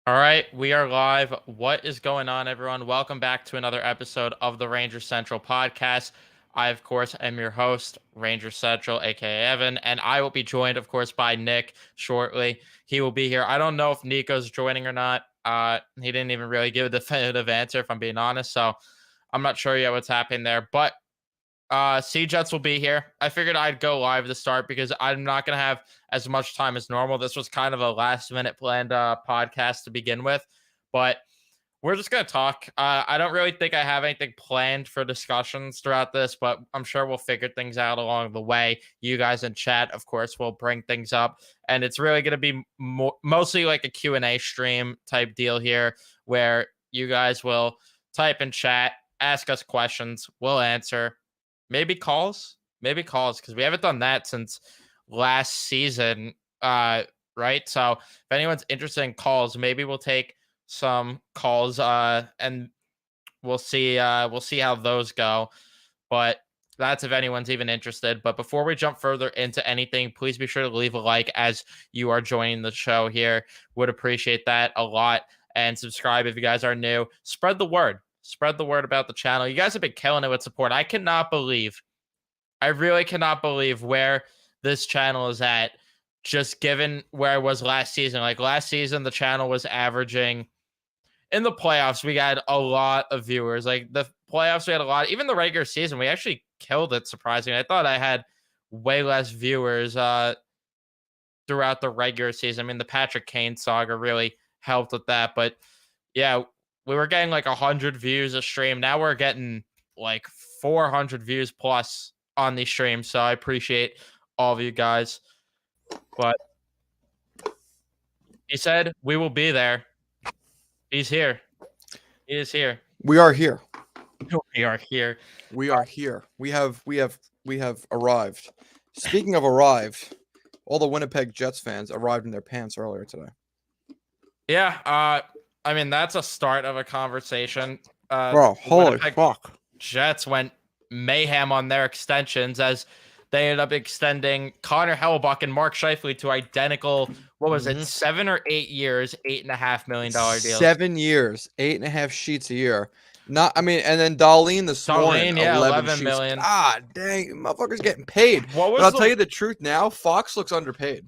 All right, we are live. What is going on, everyone? Welcome back to another episode of the Ranger Central podcast. I, of course, am your host, Ranger Central, aka Evan, and I will be joined, of course, by Nick shortly. He will be here. I don't know if Nico's joining or not. He didn't even really give a definitive answer, if I'm being honest. So I'm not sure yet what's happening there. But Sea Jets will be here. I figured I'd go live to start because I'm not going to have as much time as normal. This was kind of a last minute planned podcast to begin with, but we're just going to talk. I don't really think I have anything planned for discussions throughout this, but I'm sure we'll figure things out along the way. You guys in chat, of course, will bring things up, and it's really going to be mostly like a Q&A stream type deal here where you guys will type in chat, ask us questions, we'll answer. Maybe calls because we haven't done that since last season. Right. So if anyone's interested in calls, maybe we'll take some calls and we'll see how those go. But that's if anyone's even interested. But before we jump further into anything, please be sure to leave a like as you are joining the show here. Would appreciate that a lot. And subscribe if you guys are new. Spread the word. Spread the word about the channel. You guys have been killing it with support. I really cannot believe where this channel is at, just given where it was last season. Like last season, the channel was averaging in the playoffs. We had a lot of viewers. Like the playoffs, we had a lot. Even the regular season, we actually killed it. Surprisingly, I thought I had way less viewers throughout the regular season. I mean, the Patrick Kane saga really helped with that. But yeah, we were getting like 100 views a stream. Now we're getting like 400 views plus on these streams. So I appreciate all of you guys. But he said we will be there. He's here. He is here. We are here. We are here. We are here. We have arrived. Speaking of arrived, all the Winnipeg Jets fans arrived in their pants earlier today. Yeah, I mean that's a start of a conversation. Bro, holy Winnipeg fuck. Jets went mayhem on their extensions as they ended up extending Connor Hellebuyck and Mark Scheifele to identical, what was it, 7 or 8 years, $8.5 million deals. 7 years, 8.5 sheets a year. Not, I mean, and then Darlene this morning, yeah, 11 $11 million. Ah, dang, motherfucker's getting paid. What was but I'll tell you the truth now, Fox looks underpaid.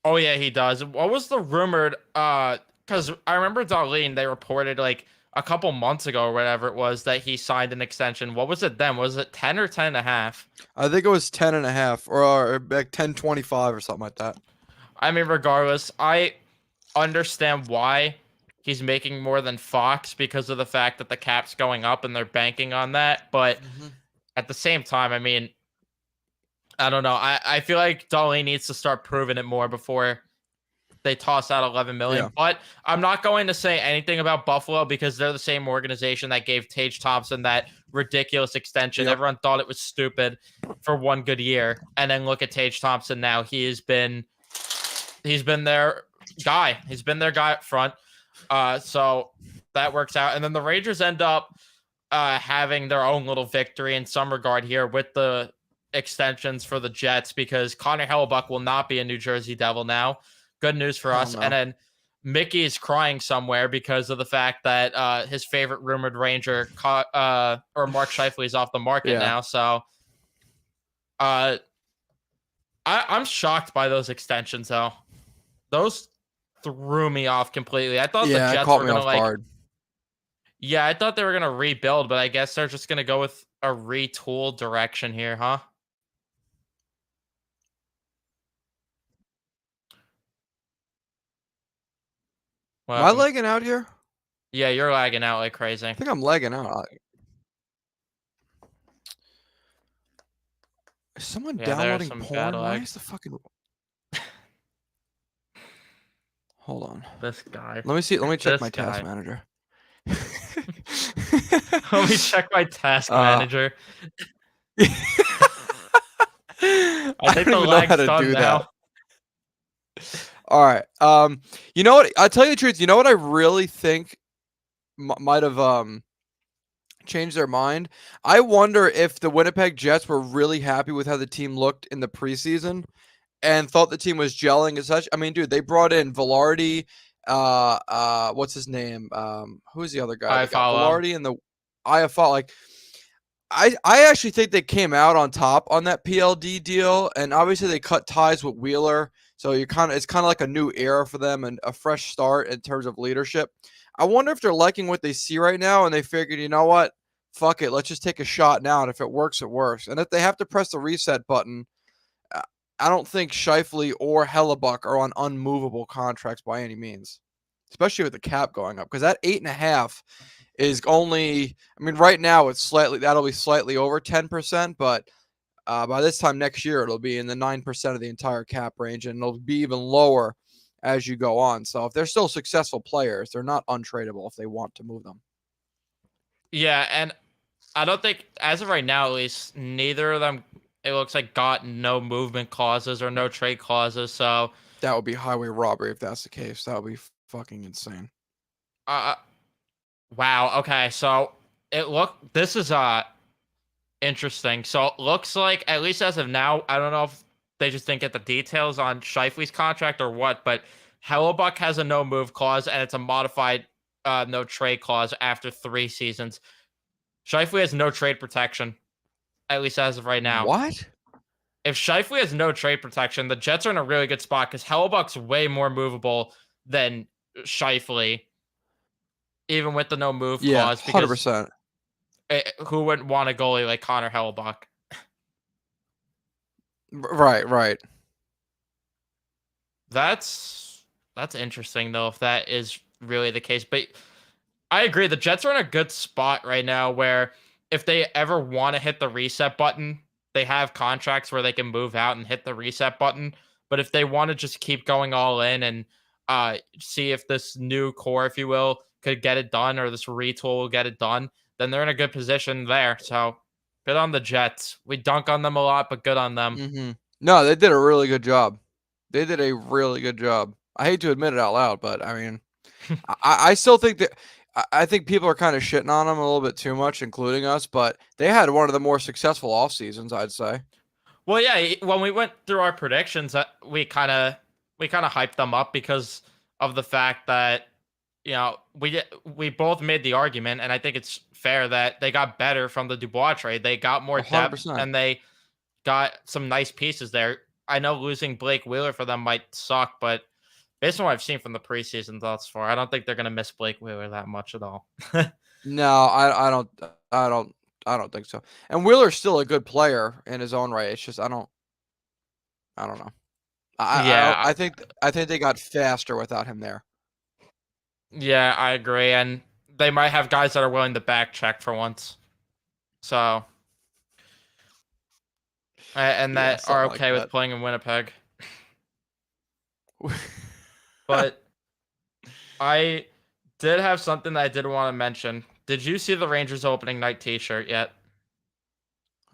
Oh yeah, he does. What was the rumored? Because I remember Darlene, they reported like a couple months ago or whatever it was that he signed an extension. What was it then? Was it 10 or 10 and a half? I think it was 10.5 or like 10.25 or something like that. I mean, regardless, I understand why he's making more than Fox because of the fact that the cap's going up and they're banking on that. But at the same time, I mean, I don't know. I feel like Darlene needs to start proving it more before they toss out 11 million. Yeah. But I'm not going to say anything about Buffalo because they're the same organization that gave Tage Thompson that ridiculous extension. Yep. Everyone thought it was stupid for one good year. And then look at Tage Thompson now. He's been their guy. He's been their guy up front. So that works out. And then the Rangers end up having their own little victory in some regard here with the extensions for the Jets because Connor Hellebuyck will not be a New Jersey Devil now. Good news for us. No. And then Mickey is crying somewhere because of the fact that his favorite rumored Ranger or Mark Scheifele is off the market now. So I'm shocked by those extensions, though. Those threw me off completely. I thought the Jets were going to guard. Yeah, I thought they were going to rebuild, but I guess they're just going to go with a retool direction here, huh? Am I lagging out here? Yeah, you're lagging out like crazy. I think I'm lagging out. Is someone downloading porn? Why is the fucking... Hold on. This guy. Let me see. Let me check my task manager. Let me check my task manager. I think the lag's done now. All right. You know what? I'll tell you the truth. You know what I really think might have changed their mind? I wonder if the Winnipeg Jets were really happy with how the team looked in the preseason and thought the team was gelling and such. I mean, dude, they brought in Velarde what's his name? Who's the other guy? I They got follow. Velarde and the IFL. Like, I actually think they came out on top on that PLD deal, and obviously they cut ties with Wheeler, so it's kind of like a new era for them and a fresh start in terms of leadership. I wonder if they're liking what they see right now, and they figured, you know what, fuck it, let's just take a shot now, and if it works, it works. And if they have to press the reset button, uh, I don't think Shifley or Hellebuck are on unmovable contracts by any means, especially with the cap going up, because that 8.5 is only. I mean, right now that'll be slightly over 10%, but by this time next year it'll be in the 9% of the entire cap range, and it'll be even lower as you go on. So if they're still successful players, they're not untradeable if they want to move them. Yeah, and I don't think, as of right now at least, neither of them, it looks like, got no movement clauses or no trade clauses. So, That would be highway robbery if that's the case. That would be fucking insane. uh, wow. Okay, so this is interesting. So it looks like, at least as of now, I don't know if they just didn't get the details on Shifley's contract or what, but Hellebuck has a no move clause and it's a modified no trade clause after 3 seasons. Shifley has no trade protection, at least as of right now. What? If Shifley has no trade protection, the Jets are in a really good spot because Hellebuck's way more movable than Shifley, even with the no move clause. 100%. Who wouldn't want a goalie like Connor Hellebuck? Right. That's interesting though, if that is really the case. But I agree, the Jets are in a good spot right now where if they ever want to hit the reset button, they have contracts where they can move out and hit the reset button. But if they want to just keep going all in and see if this new core, if you will, could get it done, or this retool will get it done, then they're in a good position there. So good on the Jets. We dunk on them a lot, but good on them. Mm-hmm. No, they did a really good job. They did a really good job. I hate to admit it out loud, but I mean, I still think that I think people are kind of shitting on them a little bit too much, including us. But they had one of the more successful off seasons, I'd say. Well, yeah, when we went through our predictions, we kind of hyped them up because of the fact that, you know, we both made the argument, and I think it's fair that they got better from the Dubois trade. They got more depth 100%. and they got some nice pieces there. I know losing Blake Wheeler for them might suck, but based on what I've seen from the preseason thus far, I don't think they're gonna miss Blake Wheeler that much at all. No, I don't think so. And Wheeler's still a good player in his own right. It's just I don't know. Yeah, I think they got faster without him there. yeah, I agree, and they might have guys that are willing to back check for once. So, and Yeah, that are something okay like with playing in Winnipeg. that. But I did have something that I did want to mention. Did you see the Rangers opening night T-shirt yet?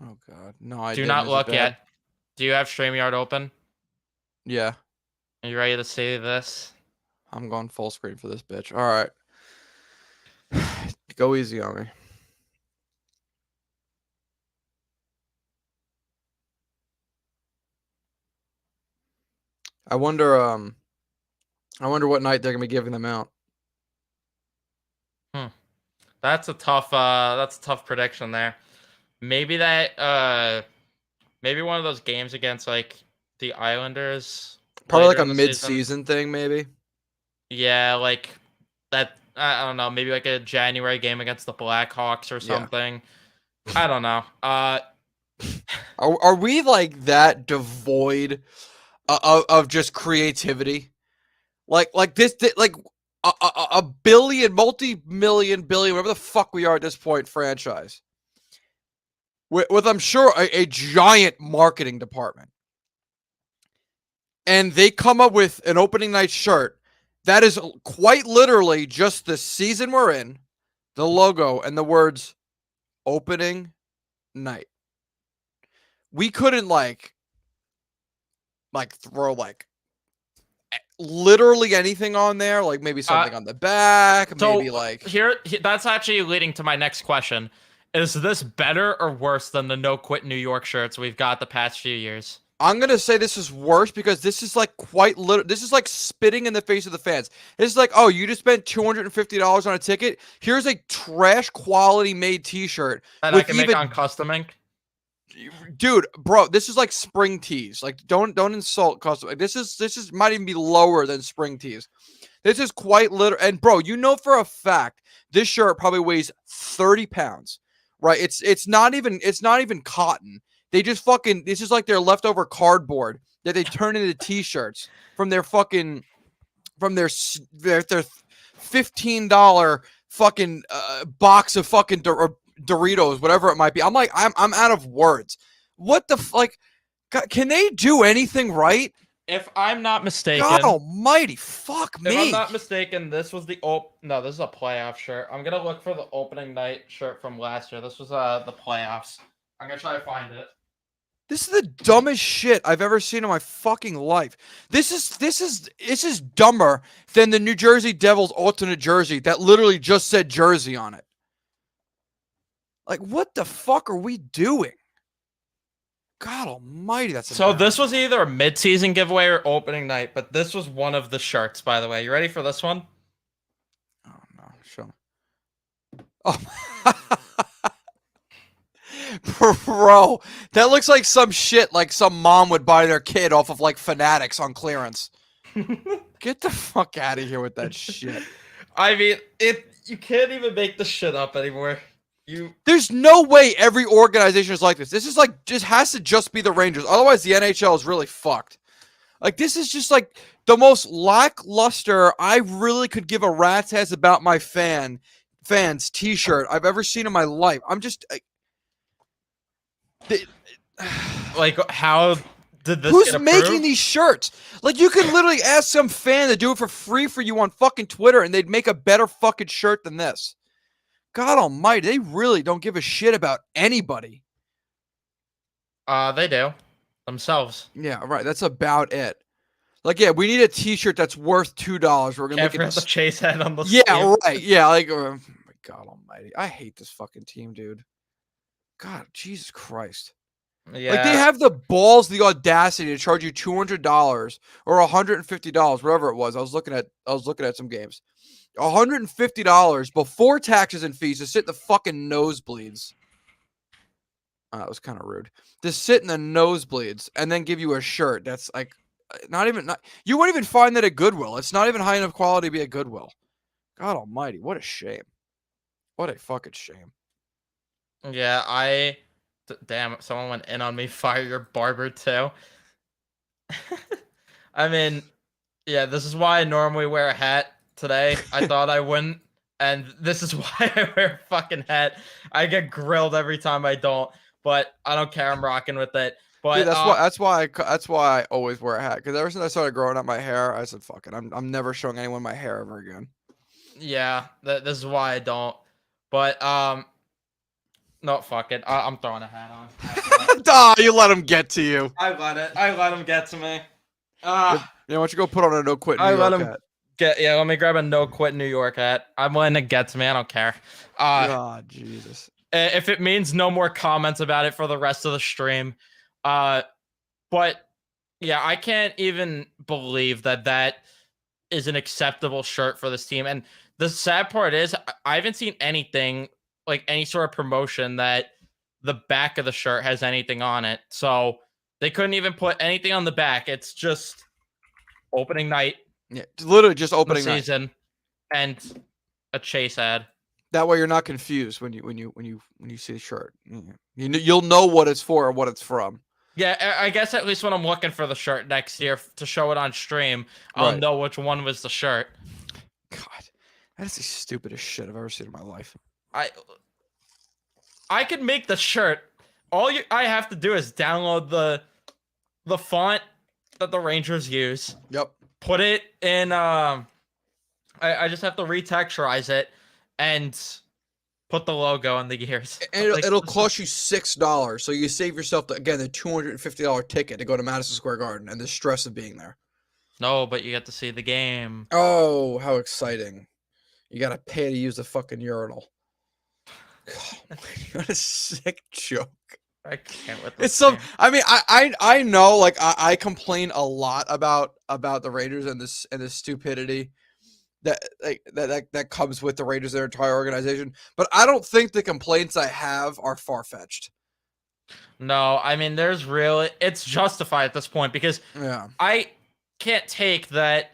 Oh God, no, I Do didn't. not Is it look bad? yet. Do you have StreamYard open? Yeah, Are you ready to see this? I'm going full screen for this bitch. All right, go easy on me. I wonder what night they're gonna be giving them out. That's a tough prediction there. Maybe maybe one of those games against like the Islanders. Probably like later a in the season. mid-season thing, maybe. Yeah, like that. I don't know. Maybe like a January game against the Blackhawks or Yeah. something. I don't know. Are we like that devoid of just creativity? Like this, like a billion, multi-million, billion, whatever the fuck we are at this point, franchise with I'm sure a giant marketing department, and they come up with an opening night shirt that is quite literally just the season we're in, the logo, and the words "opening night." We couldn't like throw like literally anything on there, like maybe something on the back, So maybe like that's actually leading to my next question. Is this better or worse than the No Quit New York shirts we've got the past few years? I'm gonna say this is worse because this is like quite little. This is like spitting in the face of the fans. This is like, oh, you just spent $250 on a ticket. Here's a trash quality made T-shirt And I with can make on even, custom ink. dude, bro. This is like spring tees. Like, don't insult custom. Like, this is might even be lower than spring tees. This is quite little. And bro, you know for a fact this shirt probably weighs 30 pounds, right? It's not even cotton. They just fucking, this is like their leftover cardboard that they turn into T-shirts from their fucking, from their $15 fucking box of fucking Doritos, whatever it might be. I'm out of words. What the like? Can they do anything right? If I'm not mistaken, God Almighty, fuck if me. I'm not mistaken, this was the no, this is a playoff shirt. I'm gonna look for the opening night shirt from last year. This was the playoffs. I'm gonna try to find it. This is the dumbest shit I've ever seen in my fucking life. This is dumber than the New Jersey Devils alternate jersey that literally just said Jersey on it. Like, what the fuck are we doing? God Almighty, that's So embarrassing. this was either a mid-season giveaway or opening night, but this was one of the shirts, by the way. You ready for this one? Oh no, show me. Oh, bro, that looks like some shit like some mom would buy their kid off of like Fanatics on clearance. Get the fuck out of here with that shit. I mean, you can't even make this shit up anymore. There's no way every organization is like this. This is like just has to just be the Rangers. Otherwise, the NHL is really fucked. Like, this is just like the most lackluster. I really could give a rat's ass about my fans T-shirt I've ever seen in my life. I'm just like, how did this? Who's get making approved? these shirts? Like, you could literally ask some fan to do it for free for you on fucking Twitter, and they'd make a better fucking shirt than this. God Almighty, they really don't give a shit about anybody. They do themselves. Yeah, right. That's about it. Like, yeah, we need a T-shirt that's worth $2. We're gonna Can't make it. forget the chase head on the Yeah, sleeve. right. Yeah, like, oh my God Almighty, I hate this fucking team, dude. God, Jesus Christ. Yeah. Like, they have the balls, the audacity to charge you $200 or $150, whatever it was. I was looking at some games. $150 before taxes and fees to sit in the fucking nosebleeds. That was kind of rude. To sit in the nosebleeds and then give you a shirt that's like you wouldn't even find that at Goodwill. It's not even high enough quality to be at Goodwill. God Almighty, what a shame. What a fucking shame. Yeah, damn, someone went in on me. Fire your barber too. I mean, yeah, this is why I normally wear a hat today. I thought I wouldn't, and this is why I wear a fucking hat. I get grilled every time I don't, but I don't care. I'm rocking with it. But Dude, that's why I always wear a hat. Because ever since I started growing out my hair, I said, "Fuck it, I'm never showing anyone my hair ever again." yeah, this is why I don't. But no, fuck it. I'm throwing a hat on. Duh, you let him get to you. I let him get to me. You know, why don't you go put on a no quit New I York let him hat? let me grab a no quit New York hat. I'm letting it get to me. I don't care. Oh, Jesus. If it means no more comments about it for the rest of the stream. But yeah, I can't even believe that is an acceptable shirt for this team. And the sad part is I haven't seen anything like any sort of promotion that the back of the shirt has anything on it. So they couldn't even put anything on the back. It's just opening night. Yeah, literally just opening night. Season and a chase ad. That way you're not confused when you see the shirt. You'll know what it's for or what it's from. Yeah, I guess at least when I'm looking for the shirt next year to show it on stream, I'll know which one was the shirt. God, that is the stupidest shit I've ever seen in my life. I could make the shirt. I have to do is download the font that the Rangers use. Yep. Put it in. I just have to retexturize it and put the logo and the years. And it'll cost you $6, so you save yourself the $250 ticket to go to Madison Square Garden and the stress of being there. No, but you get to see the game. Oh, how exciting! You gotta pay to use the fucking urinal. God, what a sick joke. I can't with It's this some. team. I mean, I know. Like I complain a lot about the Rangers and this stupidity that comes with the Rangers, their entire organization. But I don't think the complaints I have are far fetched. No, I mean, it's justified at this point because Yeah. I can't take that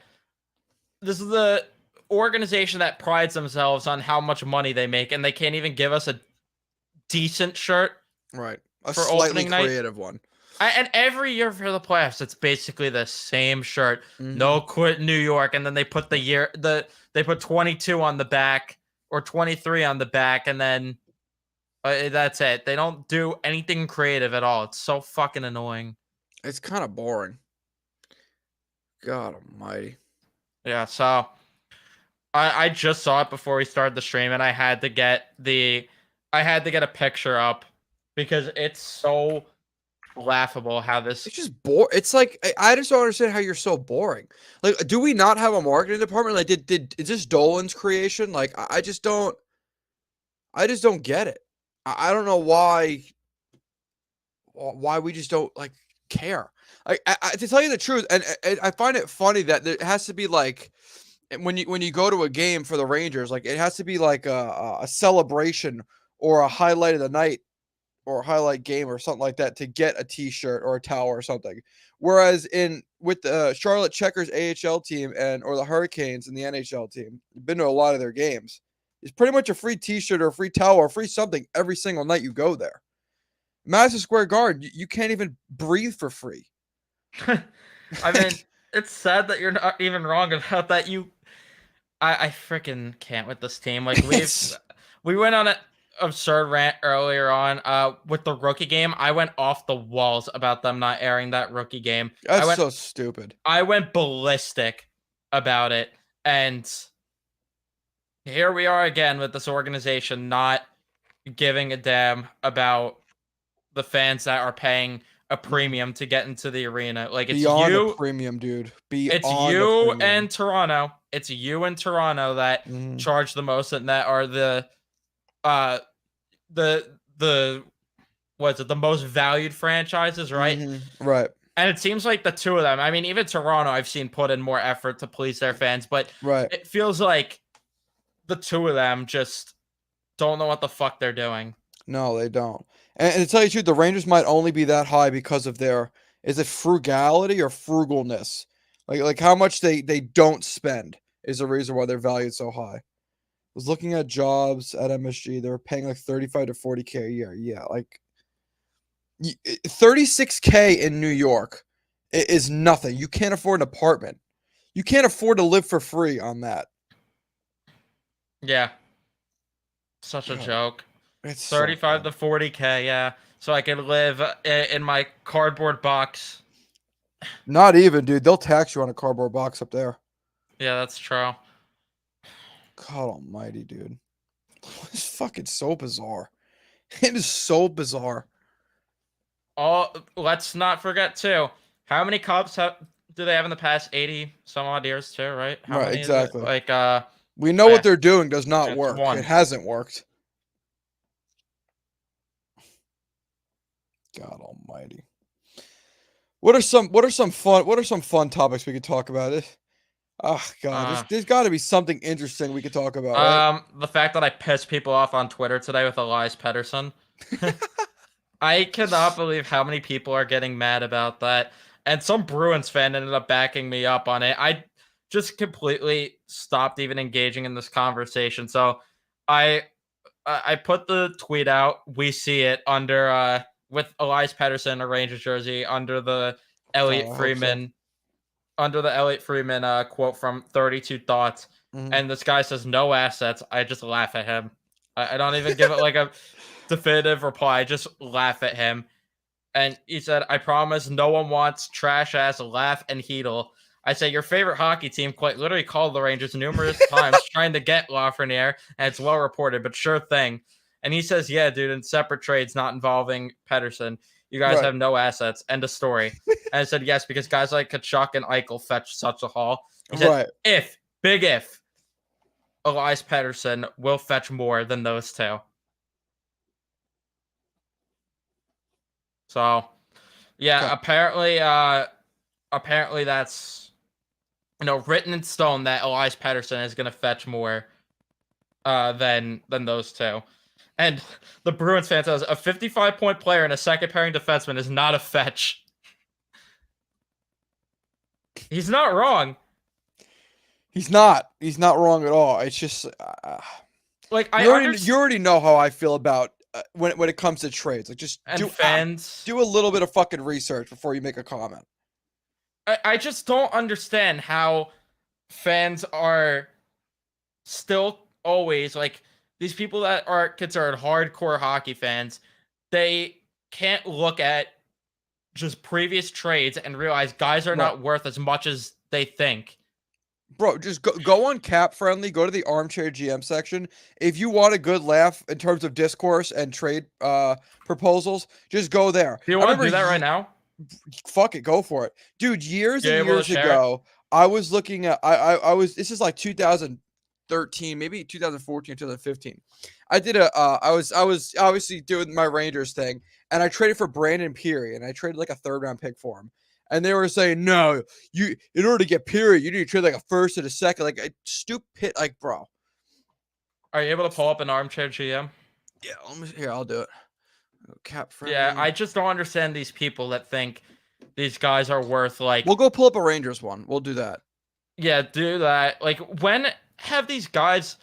this is the organization that prides themselves on how much money they make, and they can't even give us a decent shirt Right. A for slightly opening night. creative one. And every year for the playoffs, it's basically the same shirt. Mm-hmm. No quit New York, and then they put they put 22 on the back or 23 on the back, and then that's it. They don't do anything creative at all. It's so fucking annoying. It's kind of boring. God Almighty. Yeah, so I just saw it before we started the stream, and I had to get a picture up because it's so laughable how this. It's just It's like I just don't understand how you're so boring. Like, do we not have a marketing department? Like, is this Dolan's creation? Like, I just don't. I just don't get it. I don't know why. Why we just don't like care. To tell you the truth, and I find it funny that there has to be like when you go to a game for the Rangers, like it has to be like a celebration or a highlight of the night or a highlight game or something like that to get a T-shirt or a towel or something. Whereas with the Charlotte Checkers AHL team or the Hurricanes and the NHL team, you've been to a lot of their games. It's pretty much a free T-shirt or a free towel or free something every single night you go there. Madison Square Garden, you can't even breathe for free. I mean, it's sad that you're not even wrong about that. I freaking can't with this team. Like we went on an absurd rant earlier on with the rookie game. I went off the walls about them not airing that rookie game. That's so stupid. I went ballistic about it, and here we are again with this organization not giving a damn about the fans that are paying a premium to get into the arena. Like it's Beyond you, a premium, dude. it's Beyond a you premium. and Toronto. It's you and Toronto that charge the most, and that are the what's it, the most valued franchises, right? Right. And it seems like the two of them. I mean, even Toronto, I've seen put in more effort to please their fans, but Right. it feels like the two of them just don't know what the fuck they're doing. No, they don't. And to tell you the truth, the Rangers might only be that high because of is it frugality or frugalness? Like how much they don't spend is the reason why they're valued so high. I was looking at jobs at MSG. They were paying like 35 to 40K a year. Yeah, like 36K in New York is nothing. You can't afford an apartment. You can't afford to live for free on that. Yeah. Such a joke. It's 35 to 40K, yeah. So I can live in my cardboard box. Not even, dude. They'll tax you on a cardboard box up there. Yeah, that's true. God almighty, dude. It's fucking so bizarre. It is so bizarre. Oh, let's not forget too. How many Cubs do they have in the past 80 some odd years too, right? How Right, many exactly. Like we know what they're doing does not work. One. It hasn't worked. God almighty. What are some fun topics we could talk about? Oh god, there's got to be something interesting we could talk about, right? The fact that I pissed people off on Twitter today with Elias Pettersson. I cannot believe how many people are getting mad about that. And some Bruins fan ended up backing me up on it. I just completely stopped even engaging in this conversation. So I put the tweet out. We see it under with Elias Pettersson, a Rangers jersey, under the Elliot Freeman, quote from 32 Thoughts. And this guy says no assets. I just laugh at him. I don't even give it like a definitive reply. I just laugh at him. And he said, I promise no one wants trash ass Laugh and Heedle. I say your favorite hockey team quite literally called the Rangers numerous times trying to get Lafreniere, and it's well reported, but sure thing. And he says, yeah, dude, in separate trades not involving Pettersson, you guys have no assets. End of story. And I said, yes, because guys like Kachuk and Eichel fetch such a haul. He said, if Elias Pettersson will fetch more than those two. So yeah, Okay. apparently that's written in stone that Elias Pettersson is gonna fetch more than those two. And the Bruins fan says a 55-point player and a second pairing defenseman is not a fetch. He's not wrong. He's not. He's not wrong at all. It's just Like you already know how I feel about when it comes to trades. Like just and fans do a little bit of fucking research before you make a comment. I just don't understand how fans are still always like these people that are considered hardcore hockey fans. They can't look at just previous trades and realize guys are not worth as much as they think. Bro, just go on Cap Friendly, go to the Armchair GM section. If you want a good laugh in terms of discourse and trade proposals, just go there. Do you want to do that right now? Fuck it, go for it. Dude, years You're and able years to share ago, I was looking at I was this is like 2013, maybe 2014, 2015. I did I was obviously doing my Rangers thing, and I traded for Brandon Peary, and I traded like a 3rd round pick for him. And they were saying, no, you in order to get Peary, you need to trade like a 1st and a 2nd, like a stupid, like, bro. Are you able to pull up an Armchair GM? Yeah, here, I'll do it. Cap Friendly. Yeah, I just don't understand these people that think these guys are worth like. We'll go pull up a Rangers one. We'll do that. Yeah, do that. Like, when have these guys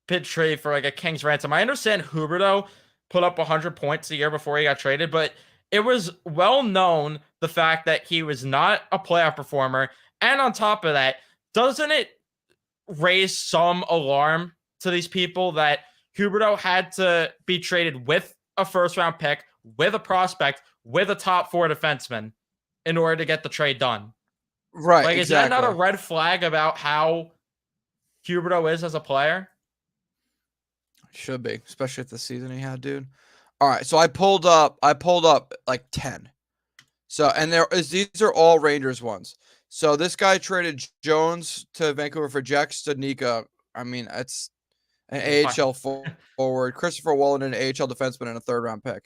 bid trade for like a king's ransom? I understand Huberdeau put up 100 points a year before he got traded, but it was well known the fact that he was not a playoff performer. And on top of that, doesn't it raise some alarm to these people that Huberdeau had to be traded with a 1st round pick, with a prospect, with a top 4 defenseman in order to get the trade done? Right. Like, exactly. Is that not a red flag about how Huberdeau is as a player? Should be, especially if the season he had, dude. All right, so I pulled up like 10. So, and these are all Rangers ones. So this guy traded Jones to Vancouver for Jack Studnicka. I mean, that's an AHL forward. Christopher Wallen, an AHL defenseman, and a 3rd round pick.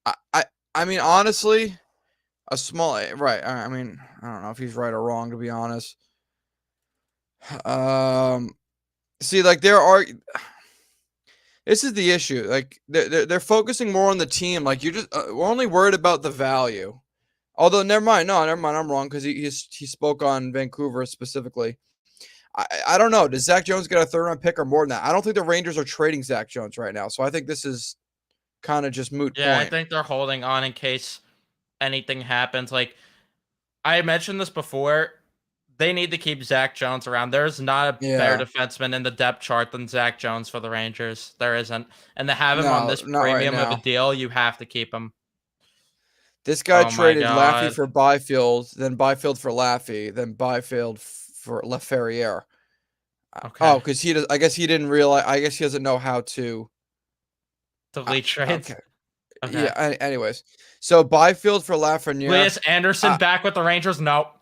I mean, honestly, a small right. I mean, I don't know if he's right or wrong, to be honest. See, like this is the issue. Like they're focusing more on the team. Like you're just we're only worried about the value. Although never mind. I'm wrong because he spoke on Vancouver specifically. I don't know. Does Zach Jones get a 3rd round pick or more than that? I don't think the Rangers are trading Zach Jones right now. So I think this is kind of just moot point. Yeah, I think they're holding on in case anything happens. Like I mentioned this before. They need to keep Zach Jones around. There's not a better defenseman in the depth chart than Zach Jones for the Rangers. There isn't. And to have him on this premium of a deal, you have to keep him. This guy traded Laffy for Byfield, then Byfield for Laffy, then Byfield for Laferriere. Okay. Oh, because I guess he didn't realize. I guess he doesn't know how to delete trades. Okay. Yeah. Anyways, so Byfield for Lafreniere. Elias Anderson back with the Rangers. Nope.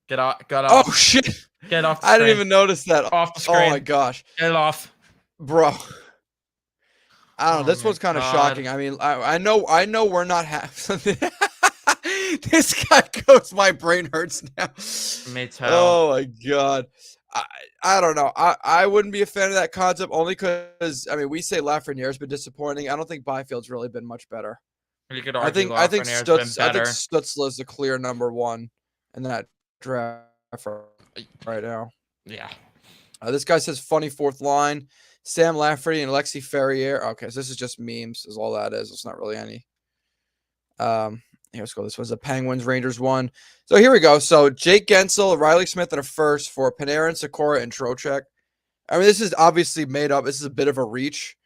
Get off. Oh shit! Get off. I didn't even notice that. Off the screen. Oh my gosh! Get it off, bro. I don't know. This one's kind of shocking. I mean, I know we're not having. This guy goes. My brain hurts now. Me too. Oh my god. I don't know. I wouldn't be a fan of that concept only because I mean we say Lafreniere's been disappointing. I don't think Byfield's really been much better. You could argue I think Stutzla's the clear number 1 in that draft right now. Yeah. This guy says funny 4th line. Sam Lafferty and Alexi Ferrier. Okay, so this is just memes, is all that is. It's not really any. Here, let's go. This was a Penguins Rangers one. So here we go. So Jake Gensel, Riley Smith, and a 1st for Panarin, Sikora, and Trocheck. I mean, this is obviously made up. This is a bit of a reach.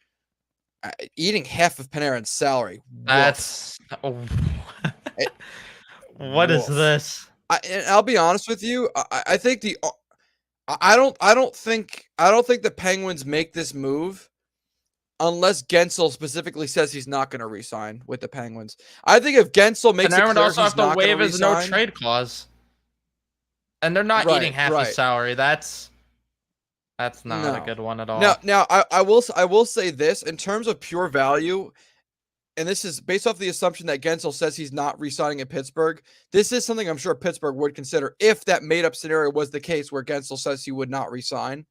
Eating half of Panarin's salary. That's what is this? I'll be honest with you. I think I don't think the Penguins make this move unless Gensel specifically says he's not going to re-sign with the Penguins. I think if Gensel makes it clear also he's not going to waive his no trade clause, and they're not eating half his salary. That's not a good one at all. Now I will say this in terms of pure value. and this is based off the assumption that Gensel says he's not re-signing in Pittsburgh. This is something I'm sure Pittsburgh would consider if that made-up scenario was the case where Gensel says he would not re-sign.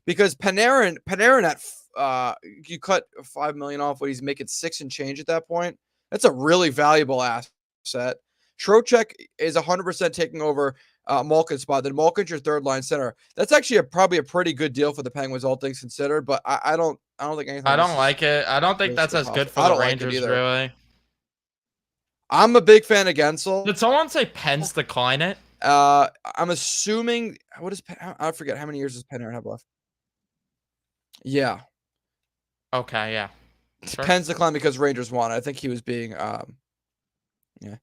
Because Panarin at you cut $5 million off what he's making 6 and change at that point. That's a really valuable asset. Trocheck is 100% taking over Malkin's spot. Then Malkin's your third line center. That's actually probably a pretty good deal for the Penguins, all things considered. But I don't think anything. I don't like it. I don't think that's as good for the Rangers, really. I'm a big fan of Gensel. Did someone say Penn's decline it? I'm assuming. What is I forget how many years does Panarin have left? Yeah. Okay. Yeah. Sure. Penn's decline because Rangers won. I think he was being. Yeah.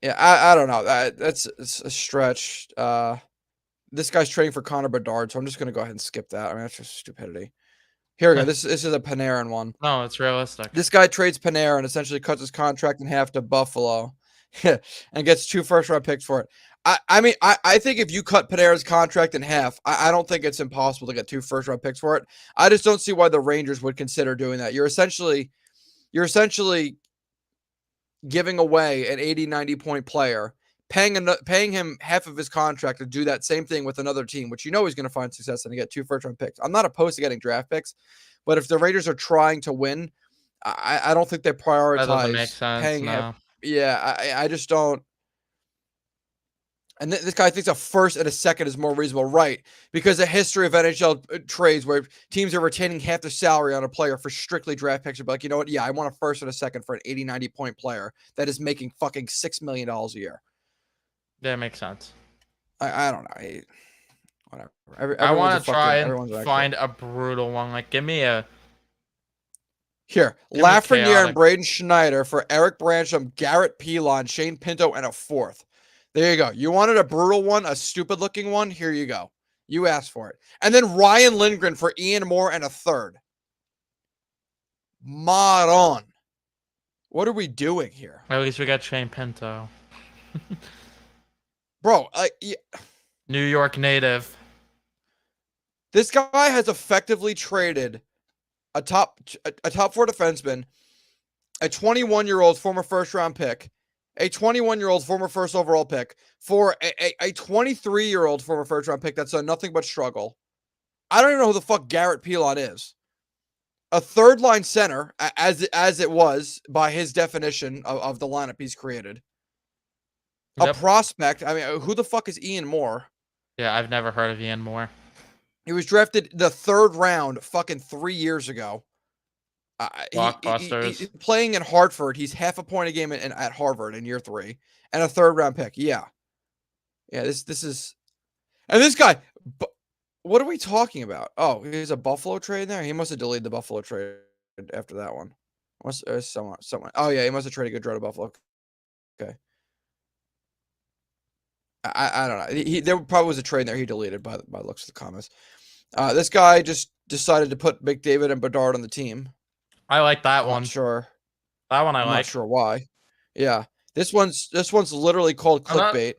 I don't know. That's a stretch. This guy's trading for Connor Bedard, so I'm just gonna go ahead and skip that. I mean, that's just stupidity. Here we go. This is a Panarin one. No, it's realistic. This guy trades Panarin, essentially cuts his contract in half to Buffalo, and gets 2 first-round picks for it. I mean, I think if you cut Panarin's contract in half, I don't think it's impossible to get 2 first-round picks for it. I just don't see why the Rangers would consider doing that. You're essentially giving away an 80, 90-point player, paying him half of his contract to do that same thing with another team, which you know he's going to find success in, to get 2 first-round picks. I'm not opposed to getting draft picks, but if the Rangers are trying to win, I don't think they prioritize that doesn't make sense, paying no. him. Yeah, I just don't. And this guy thinks a first and a second is more reasonable, right? Because the history of NHL trades where teams are retaining half the salary on a player for strictly draft picks are like, you know what? Yeah, I want a first and a second for an 80, 90-point player that is making fucking $6 million a year. That makes sense. I don't know. Whatever. I want to try and find a brutal one. Like, give me a... Here, Lafreniere and Braden Schneider for Eric Brancham, Garrett Pilon, Shane Pinto, and a 4th. There you go. You wanted a brutal one, a stupid-looking one? Here you go. You asked for it. And then Ryan Lindgren for Ian Moore and a 3rd. Mod on. What are we doing here? At least we got Shane Pinto. Bro, yeah. New York native. This guy has effectively traded a top 4 defenseman, a 21-year-old former first-round pick, a 21-year-old former first overall pick for a 23-year-old former first-round pick that's done nothing but struggle. I don't even know who the fuck Garrett Pilon is. A third-line center, as it was by his definition of the lineup he's created. Yep. A prospect. I mean, who the fuck is Ian Moore? Yeah, I've never heard of Ian Moore. He was drafted the 3rd round fucking 3 years ago. Blockbusters. He's playing in Hartford. He's half a point a game at Harvard in year 3, and a 3rd round pick. Yeah. This is, and this guy. What are we talking about? Oh, he's a Buffalo trade there. He must have deleted the Buffalo trade after that one. Someone. Oh yeah, he must have traded Gaudreau to Buffalo. Okay. I don't know. There probably was a trade there he deleted by the looks of the comments. This guy just decided to put McDavid and Bedard on the team. I like that one. Sure. That one I like. like. Not sure why. Yeah. This one's literally called clickbait.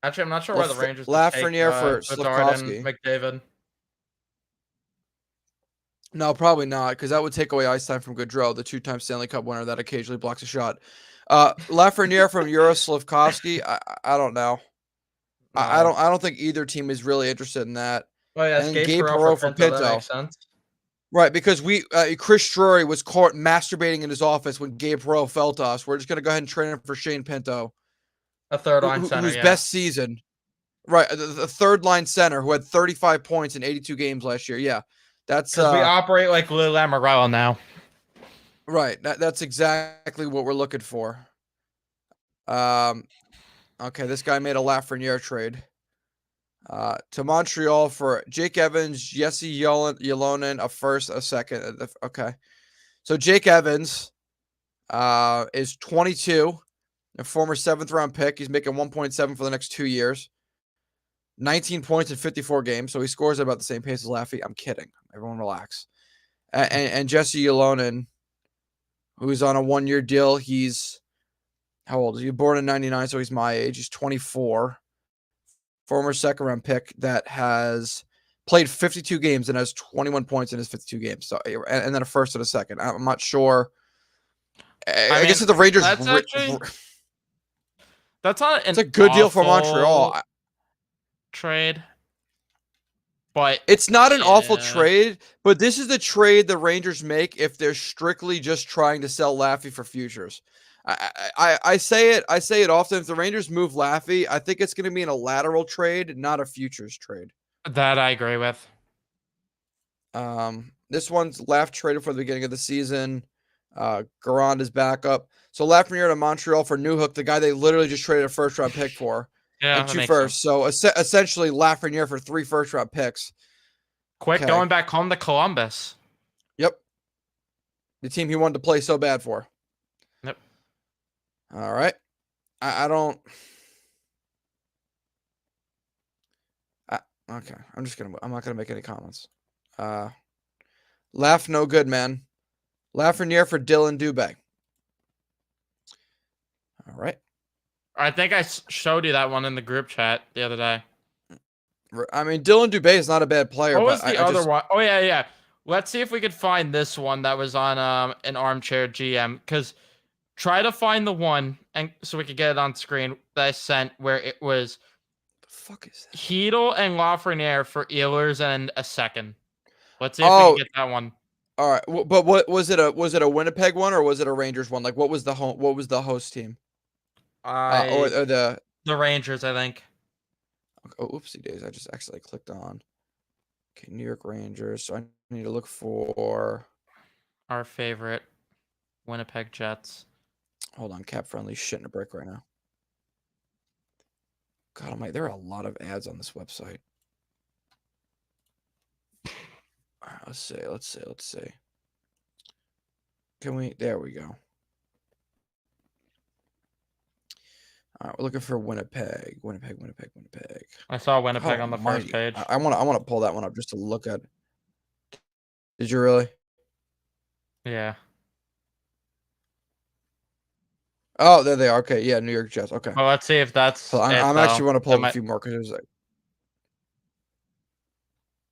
Actually, I'm not sure why the Rangers Lafreniere for Slafkovsky. McDavid. No, probably not, because that would take away ice time from Gaudreau, the 2-time Stanley Cup winner that occasionally blocks a shot. Lafreniere from Slafkovsky. I don't know. No. I don't think either team is really interested in that. Oh yeah, and Gabe Perreault for Pinto. That makes sense. Right, because Chris Drury was caught masturbating in his office when Gabe Perreault fell to us. We're just gonna go ahead and trade him for Shane Pinto, a 3rd-line center, whose best season, right? The 3rd-line center who had 35 points in 82 games last year. Yeah, that's we operate like Lou Lamoriello now. Right, that's exactly what we're looking for. Okay, this guy made a Lafreniere trade. To Montreal for Jake Evans, Jesse Ylonen, a 1st, a 2nd. Okay. So Jake Evans is 22, a former 7th round pick. He's making 1.7 for the next 2 years. 19 points in 54 games. So he scores at about the same pace as Laffy. I'm kidding. Everyone relax. And Jesse Ylonen, who's on a 1-year deal. He's, how old is he? Born in 99, so he's my age. He's 24. Former 2nd round pick that has played 52 games and has 21 points in his 52 games. So, and then a 1st and a 2nd. I'm not sure. I guess if the Rangers, that's actually that's not it's an a good deal for awful Montreal. trade, but It's not an awful yeah, trade, but this is the trade the Rangers make if they're strictly just trying to sell Laffy for futures. I say it often. If the Rangers move Laffy, I think it's going to be in a lateral trade, not a futures trade. that I agree with. This one's Laff traded for the beginning of the season. Garand is back up. So Lafreniere to Montreal for Newhook, the guy they literally just traded a first round pick for, Yeah, and that 2 makes firsts. sense. So essentially Lafreniere for 3 first round picks. Quick, Okay. going back home to Columbus. Yep. The team he wanted to play so bad for. Yep. All right. I don't. Okay. I'm not gonna make any comments. Laugh no good, man. Lafreniere for Dylan Dubé. All right. I think I showed you that one in the group chat the other day. I mean, Dylan Dubé is not a bad player. What was but the other one? Oh yeah. Let's see if we could find this one that was on an armchair GM. Because try to find the one and so we could get it on screen that I sent where it was the fuck is that? Hedel and Lafreniere for Ehlers and a second. Let's see if we can get that one. All right, but what was it? Was it a Winnipeg one or was it a Rangers one? Like, what was the home? What was the host team? Or the Rangers, I think. Oh, oopsie days! I just actually clicked on. Okay, New York Rangers. So I need to look for our favorite Winnipeg Jets. Hold on, cap friendly shit in a brick right now. God almighty, there are a lot of ads on this website. All right, let's see. Can we? There we go. All right, we're looking for Winnipeg. I saw Winnipeg on the first page. I want to pull that one up just to look at. Did you really? Yeah. Oh, there they are. Okay, yeah, New York Jets. Okay. Well, let's see if that's. So I'm actually want to pull up a few more because there's like.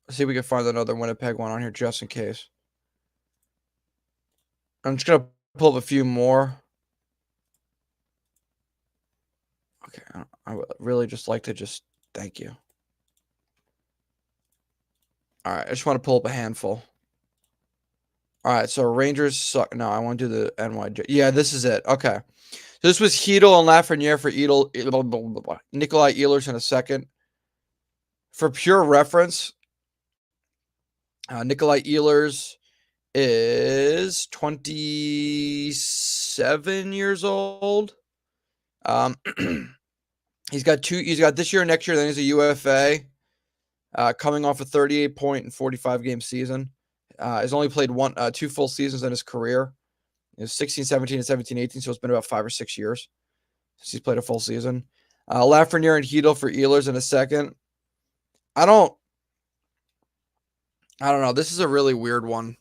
Let's see if we can find another Winnipeg one on here just in case. I'm just gonna pull up a few more. Okay, I would really just like to just thank you. All right, I just want to pull up a handful. All right, so Rangers suck. No, I want to do the NYJ. Yeah, this is it. Okay. This was Hedel and Lafreniere for Nikolai Ehlers in a second. For pure reference, Nikolai Ehlers is 27 years old. He's got this year and next year, then he's a UFA. Coming off a 38-point and 45-game season. Has only played 2 full seasons in his career. It was 16-17 and 17-18, so it's been about 5 or 6 years since he's played a full season. Lafreniere and Hedel for Ehlers in a second. I don't know. This is a really weird one.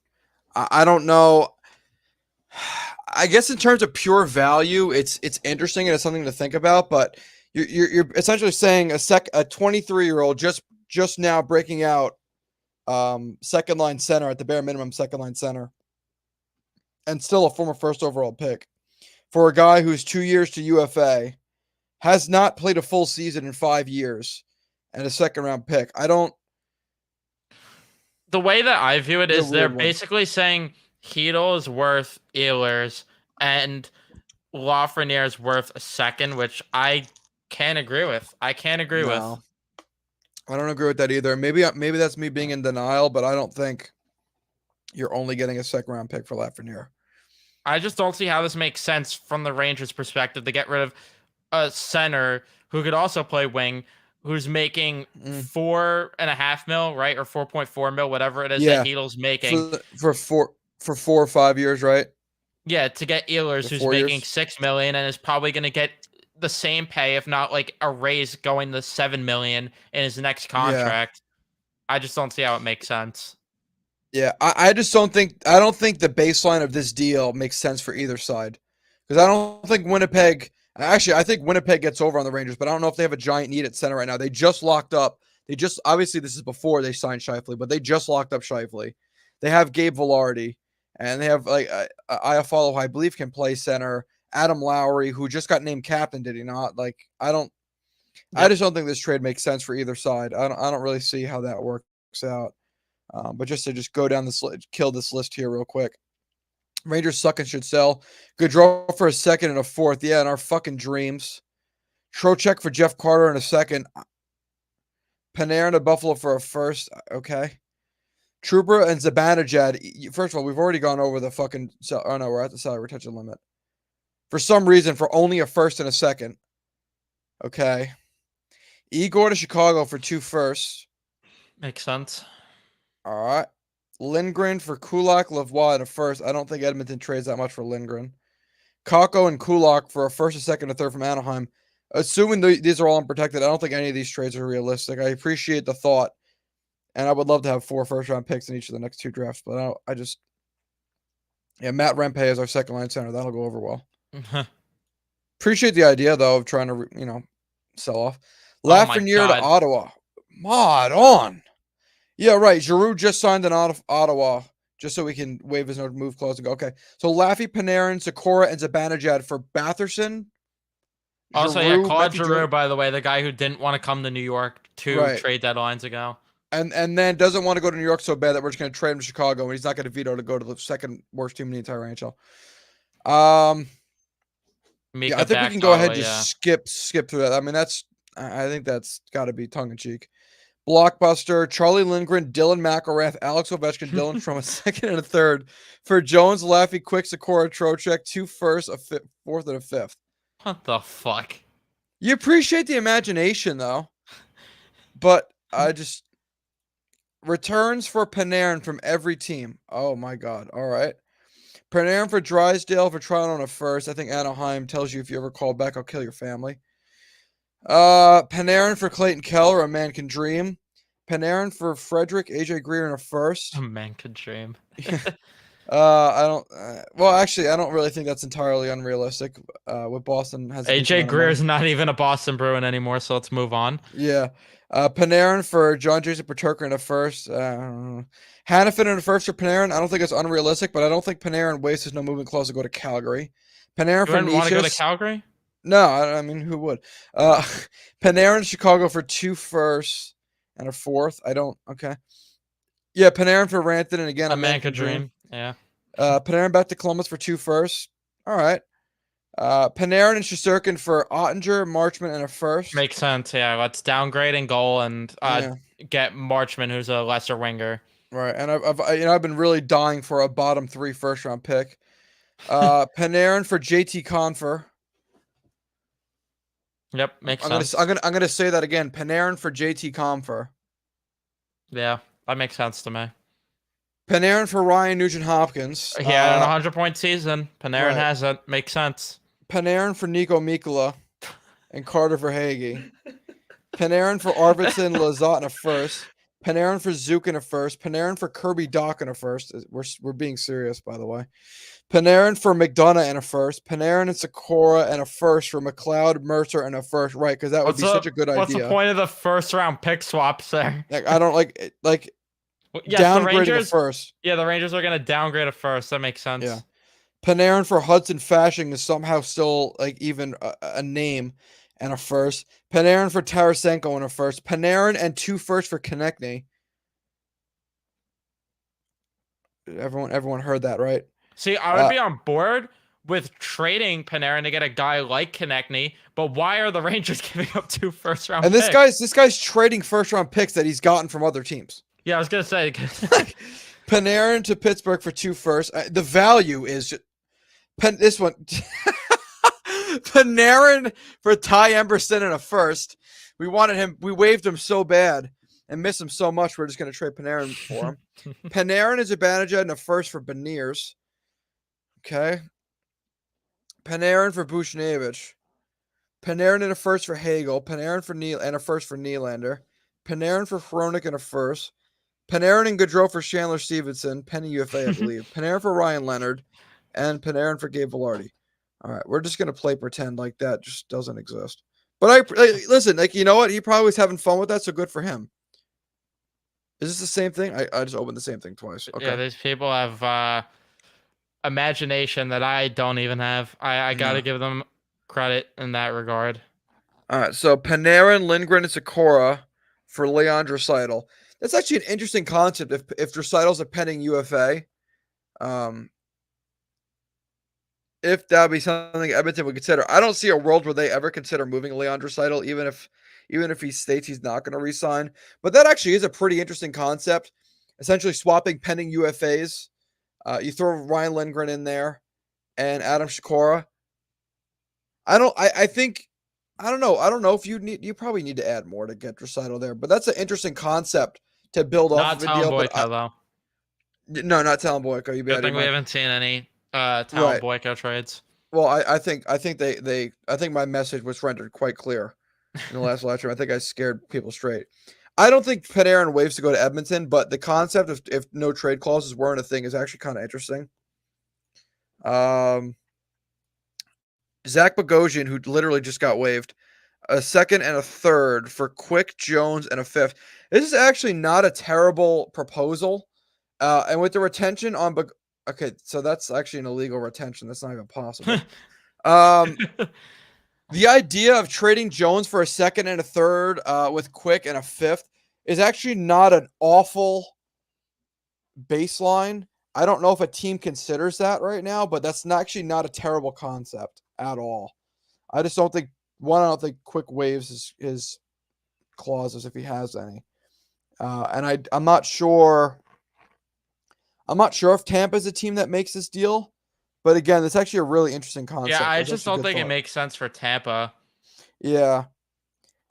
I don't know. I guess in terms of pure value, it's interesting and it's something to think about. But you're essentially saying a 23-year-old just now breaking out, second line center at the bare minimum, second line center, and still a former first overall pick for a guy who's 2 years to UFA, has not played a full season in 5 years, and a second round pick. The way that I view it is they're basically saying Hedel is worth Ehlers and Lafreniere is worth a second, which I can't agree with. I don't agree with that either. Maybe that's me being in denial, but I don't think you're only getting a second round pick for Lafreniere. I just don't see how this makes sense from the Rangers' perspective to get rid of a center who could also play wing, who's making $4.5 million, right, or 4.4 million, whatever it is that Hedel's making for 4 or 5 years, right? Yeah, to get Ehlers, who's making $6 million and is probably going to get the same pay, if not like a raise, going to $7 million in his next contract. Yeah. I just don't see how it makes sense. Yeah, I don't think the baseline of this deal makes sense for either side, because I don't think Winnipeg. Actually, I think Winnipeg gets over on the Rangers, but I don't know if they have a giant need at center right now. They just locked up. Obviously this is before they signed Scheifele, but they just locked up Scheifele. They have Gabe Vilardi, and they have like Iafallo, who I believe can play center. Adam Lowry, who just got named captain, did he not? Like, I just don't think this trade makes sense for either side. I don't really see how that works out. But just to go down this, kill this list here real quick. Rangers suck and should sell. Gaudreau for a second and a fourth. Yeah, in our fucking dreams. Trocheck for Jeff Carter in a second. Panarin to Buffalo for a first. Okay. Trooper and Zibanejad. First of all, we've already gone over the fucking. Oh no, we're at the salary retention limit. For some reason, for only a first and a second. Okay. Igor to Chicago for 2 firsts. Makes sense. All right. Lindgren for Kulak, Lavoie in a first. I don't think Edmonton trades that much for Lindgren. Kakko and Kulak for a first, a second, a third from Anaheim. Assuming these are all unprotected, I don't think any of these trades are realistic. I appreciate the thought, and I would love to have 4 first-round picks in each of the next 2 drafts, but Matt Rempe is our second-line center. That'll go over well. Appreciate the idea, though, of trying to, sell off. Lafreniere to Ottawa. Mod on. Yeah, right. Giroux just signed in Ottawa just so we can waive his no move clause and go. Okay. So Laffy, Panarin, Sakura, and Zibanejad for Batherson. Also, Giroux, Claude Giroux, by the way, the guy who didn't want to come to New York 2 trade deadlines ago. And then doesn't want to go to New York so bad that we're just going to trade him to Chicago, and he's not going to veto to go to the second worst team in the entire NHL. I think we can go ahead and just skip through that. I mean, I think that's got to be tongue-in-cheek. Blockbuster, Charlie Lindgren, Dylan McElrath, Alex Ovechkin, Dylan from a second and a third for Jones, Laffy, Quick, Sakura, Trocheck, 2 firsts, a fourth, and a fifth. What the fuck? You appreciate the imagination, though. But I just... Returns for Panarin from every team. Oh, my God. All right. Panarin for Drysdale for trying on a first. I think Anaheim tells you if you ever call back, I'll kill your family. Panarin for Clayton Keller, a man can dream. Panarin for Frederick, AJ Greer in a first. A man can dream. I don't. Actually, I don't really think that's entirely unrealistic. What Boston has. AJ Greer is not even a Boston Bruin anymore, so let's move on. Yeah. Panarin for John Jason Peterka in a first. Hannafin in a first for Panarin. I don't think it's unrealistic, but I don't think Panarin wastes his no movement clause to go to Calgary. Panarin for Nishis. Want to go to Calgary? No, I mean, who would? Panarin Chicago for 2 firsts and a fourth. I don't. Okay. Yeah, Panarin for Rantanen, and again, a man could dream. Yeah. Panarin back to Columbus for 2 firsts. All right. Panarin and Shesterkin for Ottinger, Marchment, and a first. Makes sense. Yeah, let's downgrade in goal and get Marchment, who's a lesser winger. Right, and I've been really dying for a bottom 3 first-round pick. Panarin for JT Confer. Yep, makes sense. I'm gonna say that again. Panarin for JT Confer. Yeah, that makes sense to me. Panarin for Ryan Nugent-Hopkins. He had an 100-point season. Panarin hasn't. Makes sense. Panarin for Nico Mikkola and Carter for Hagee. Panarin for Arvidsson, Lizotte in a first. Panarin for Zook in a first. Panarin for Kirby Dach in a first. We're being serious, by the way. Panarin for McDonough in a first. Panarin and Sakura and a first for McLeod, Mercer and a first. Right, because that would be such a good idea. What's the point of the first-round pick swaps there? Like, I don't like yes, downgrading a first. Yeah, the Rangers are going to downgrade a first. That makes sense. Yeah. Panarin for Hudson Fasching is somehow still even a name and a first. Panarin for Tarasenko in a first. Panarin and 2 firsts for Konechny. Everyone heard that, right? See, I would be on board with trading Panarin to get a guy like Konechny, but why are the Rangers giving up 2 first-round picks? And this guy's trading first-round picks that he's gotten from other teams. Yeah, I was gonna say Panarin to Pittsburgh for 2 firsts. The value is this one. Panarin for Ty Emberson in a first. We wanted him. We waived him so bad and miss him so much. We're just gonna trade Panarin for him. Panarin is a Zibanejad and a first for Beniers. Okay. Panarin for Buchnevich. Panarin and a first for Hagel. Panarin for Neal and a first for Nylander. Panarin for Hronik and a first. Panarin and Gaudreau for Chandler Stevenson. Penny UFA, I believe. Panarin for Ryan Leonard. And Panarin for Gabe Velarde. All right. We're just going to play pretend like that just doesn't exist. But listen, you know what? He probably was having fun with that, so good for him. Is this the same thing? I just opened the same thing twice. Okay. Yeah, these people have imagination that I don't even have. I got to No. give them credit in that regard. All right, so Panarin, Lindgren, and Sikora for Leon Draisaitl. That's actually an interesting concept. If Draisaitl's a pending UFA, um, if that would be something Edmonton would consider. I don't see a world where they ever consider moving Leon Draisaitl, even if he states he's not going to resign. But that actually is a pretty interesting concept. Essentially, swapping pending UFAs. You throw Ryan Lindgren in there and Adam Shakora. I think I don't know. I don't know if you probably need to add more to get Draisaitl there, but that's an interesting concept to build off Not of a Talon deal. But Boyko though. no, not Talon Boyko. You be Good out of your thing we mind. haven't seen any Talon Right. Boyko trades. Well, I think my message was rendered quite clear in the last live stream. I think I scared people straight. I don't think Panarin waves to go to Edmonton, but the concept of if no trade clauses weren't a thing is actually kind of interesting. Zach Bogosian, who literally just got waived, a second and a third for Quick, Jones, and a fifth. This is actually not a terrible proposal. And with the retention on okay, so that's actually an illegal retention. That's not even possible. The idea of trading Jones for a second and a third with Quick and a fifth is actually not an awful baseline. I don't know if a team considers that right now, but that's actually not a terrible concept at all. I just don't think I don't think Quick waives his clauses if he has any. And I'm not sure. I'm not sure if Tampa's a team that makes this deal. But again, it's actually a really interesting concept. Yeah, I It's just actually a don't good think it thought. makes sense for Tampa. Yeah.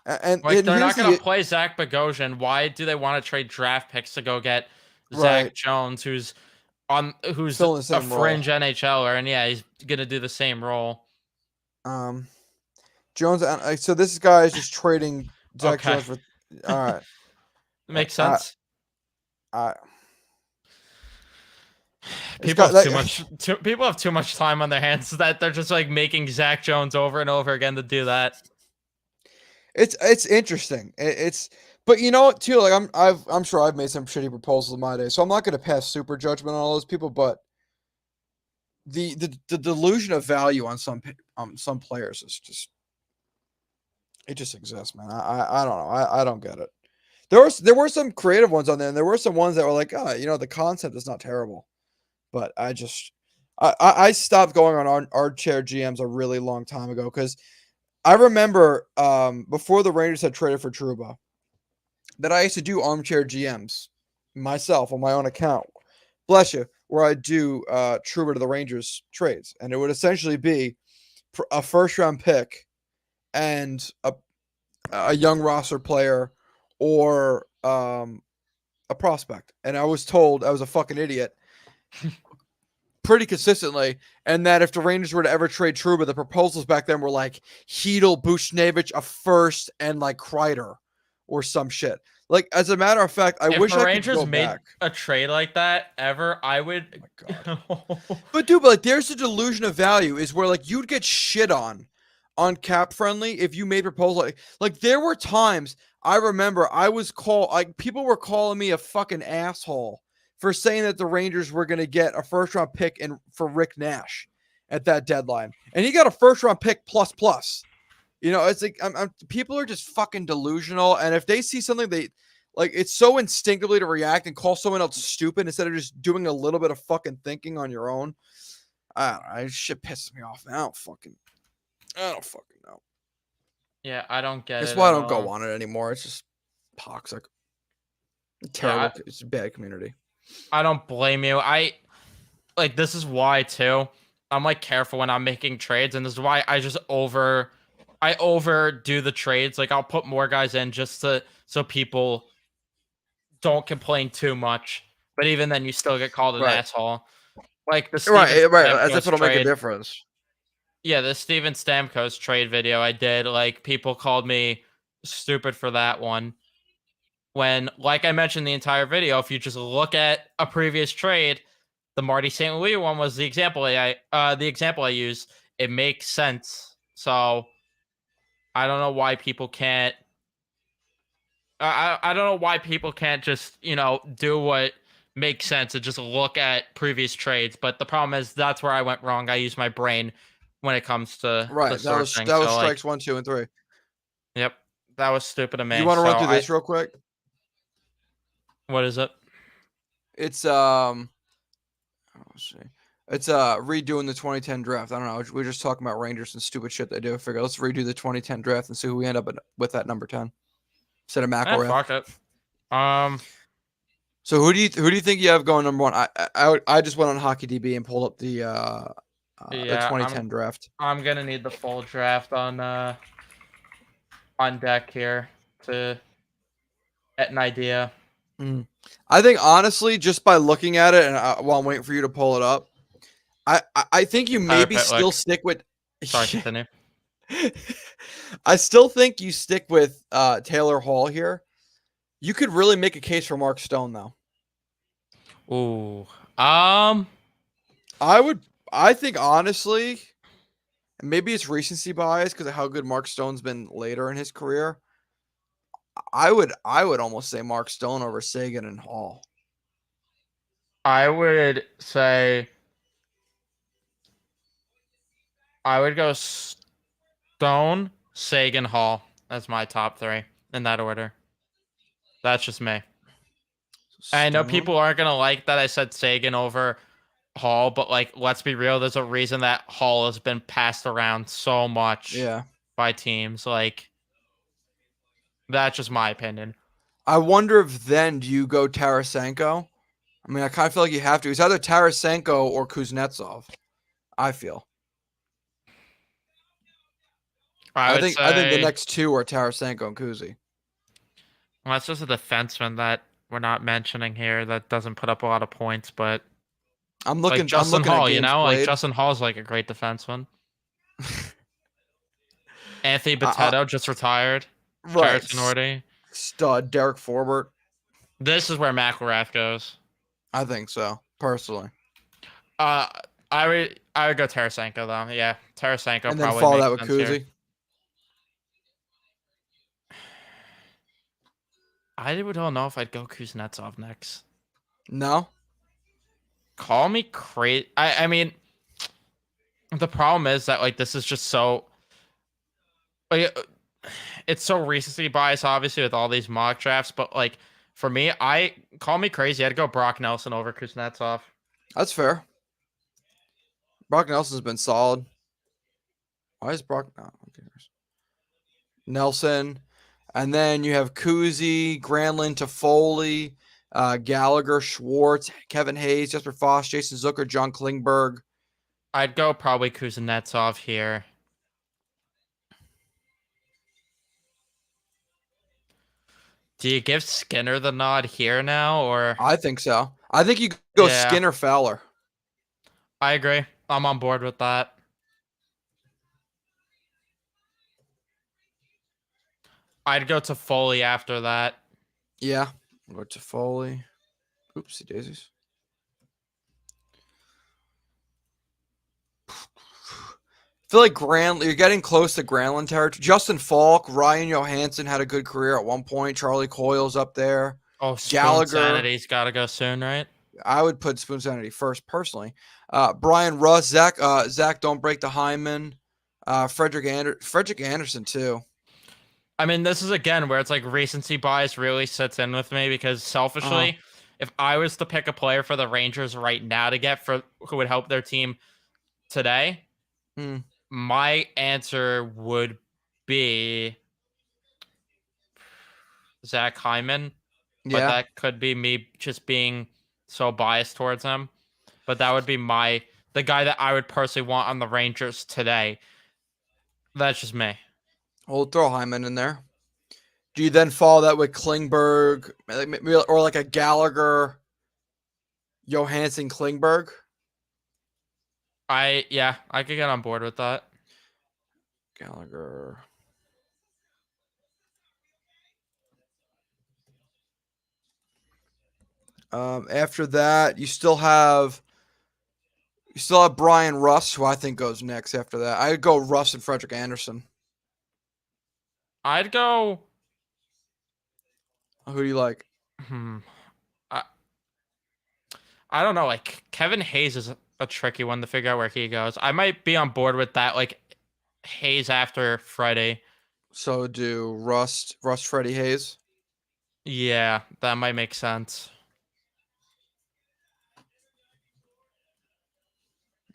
And Like they're here's not gonna the play Zach Bogosian. Why do they want to trade draft picks to go get right Zach Jones, who's filling the a same role. fringe NHLer, and yeah, he's gonna do the same role. Jones. So this guy is just trading Zach Okay. Jones for. All right. Makes sense. People have people have too much time on their hands that they're just like making Zach Jones over and over again to do that. It's interesting. But you know what too? Like I'm sure I've made some shitty proposals in my day, so I'm not going to pass super judgment on all those people. But the delusion of value on some players is just it just exists, man. I don't know. I don't get it. There were some creative ones on there, and there were some ones that were like, the concept is not terrible. But I stopped going on armchair GMs a really long time ago because I remember before the Rangers had traded for Trouba that I used to do armchair GMs myself on my own account. Bless you, where I do Trouba to the Rangers trades, and it would essentially be a first round pick and a young roster player or a prospect. And I was told I was a fucking idiot pretty consistently, and that if the Rangers were to ever trade Trouba, the proposals back then were like Hedel, Buchnevich, a first, and like Kreider or some shit. Like, as a matter of fact, I wish the I Rangers could go made back. a trade like that ever, I would. Oh my God. But dude, like, there's the delusion of value is where like you'd get shit on Cap Friendly if you made proposal. Like there were times I remember people were calling me a fucking asshole for saying that the Rangers were going to get a first round pick for Rick Nash at that deadline, and he got a first round pick plus. It's like people are just fucking delusional, and if they see something they like, it's so instinctively to react and call someone else stupid instead of just doing a little bit of fucking thinking on your own. I don't know. Shit pisses me off. I don't fucking know. Yeah, I don't get That's it. why I at don't go all. on it anymore. It's just toxic. Terrible. Yeah, It's a bad community. I don't blame you. This is why too. I'm like careful when I'm making trades, and this is why I overdo the trades. Like I'll put more guys in just so people don't complain too much. But even then, you still get called an asshole. Like the Steven Right. As Stamkos if it'll make a trade. difference. Yeah, the Steven Stamkos trade video I did, like people called me stupid for that one. When, like I mentioned the entire video, if you just look at a previous trade, the Marty St. Louis one was the example I used. It makes sense. So I don't know why people can't. I don't know why people can't just do what make sense and just look at previous trades. But the problem is that's where I went wrong. I use my brain when it comes to the Right. sourcing. That was So like, strikes 1, 2, and 3. yep, that was stupid of You me. want to So run through this real quick? what is it? It's let's see. It's redoing the 2010 draft. I don't know. We're just talking about Rangers and stupid shit they do. I figure let's redo the 2010 draft and see who we end up with at number 10 instead of McElrath. Fuck it. So who do you think you have going number 1? I just went on HockeyDB and pulled up the 2010 draft. I'm gonna need the full draft on deck here to get an idea. I think honestly, just by looking at it and while I'm waiting for you to pull it up, I think you maybe still stick with. Sorry, continue. I still think you stick with Taylor Hall here. You could really make a case for Mark Stone though. Ooh. I think honestly, maybe it's recency bias because of how good Mark Stone's been later in his career. I would almost say Mark Stone over Seguin and Hall. I would say I would go Stone, Seguin, Hall as my top 3 in that order. That's just me. I know people aren't gonna like that I said Seguin over Hall, but like, let's be real. There's a reason that Hall has been passed around so much by teams. Like, that's just my opinion. I wonder if then do you go Tarasenko? I mean, I kind of feel like you have to. It's either Tarasenko or Kuznetsov. I feel. I think the next 2 are Tarasenko and Kuzi. Well, that's just a defenseman that we're not mentioning here that doesn't put up a lot of points, but I'm looking. Like Justin Hall, at you know, played. like Justin Hall's like a great defenseman. Anthony Bitetto just retired. Right. Nordy. Stud. Derek Forbort. This is where McElrath goes. I think so, personally. I would go Tarasenko though. Yeah, Tarasenko. And then probably follow that with Kuzi. I don't know if I'd go Kuznetsov next. No. Call me crazy. I mean, the problem is that like this is just so. Like, it's so recency bias, obviously, with all these mock drafts. But like for me, call me crazy. I'd go Brock Nelson over Kuznetsov. That's fair. Brock Nelson's been solid. Why is Brock? No, okay. Nelson, and then you have Kuzi, Granlund, Toffoli, Gallagher, Schwartz, Kevin Hayes, Jesper Foss, Jason Zucker, John Klingberg. I'd go probably Kuznetsov here. Do you give Skinner the nod here now, or? I think so. I think you go Skinner Fowler. I agree. I'm on board with that. I'd go to Foley after that. Yeah. I'll go to Foley. Oopsie daisies. I feel like you're getting close to Granlund territory. Justin Falk, Ryan Johansson had a good career at one point. Charlie Coyle's up there. Oh, Gallagher. Sanity's got to go soon, right? I would put Spoon Sanity first, personally. Brian Russ, Zach, don't break the Hyman. Frederick Anderson, too. I mean, this is, again, where it's like recency bias really sits in with me because selfishly, if I was to pick a player for the Rangers right now to get for who would help their team today, my answer would be Zach Hyman. But that could be me just being so biased towards him. But that would be the guy that I would personally want on the Rangers today. That's just me. We'll throw Hyman in there. Do you then follow that with Klingberg or like a Gallagher, Johansson, Klingberg? I could get on board with that. Gallagher. After that, you still have Brian Russ, who I think goes next after that. I'd go Russ and Frederick Anderson. I'd go. Who do you like? I don't know. Like Kevin Hayes is a tricky one to figure out where he goes. I might be on board with that. Like Hayes after Friday. So do Rust, Freddie Hayes. Yeah, that might make sense.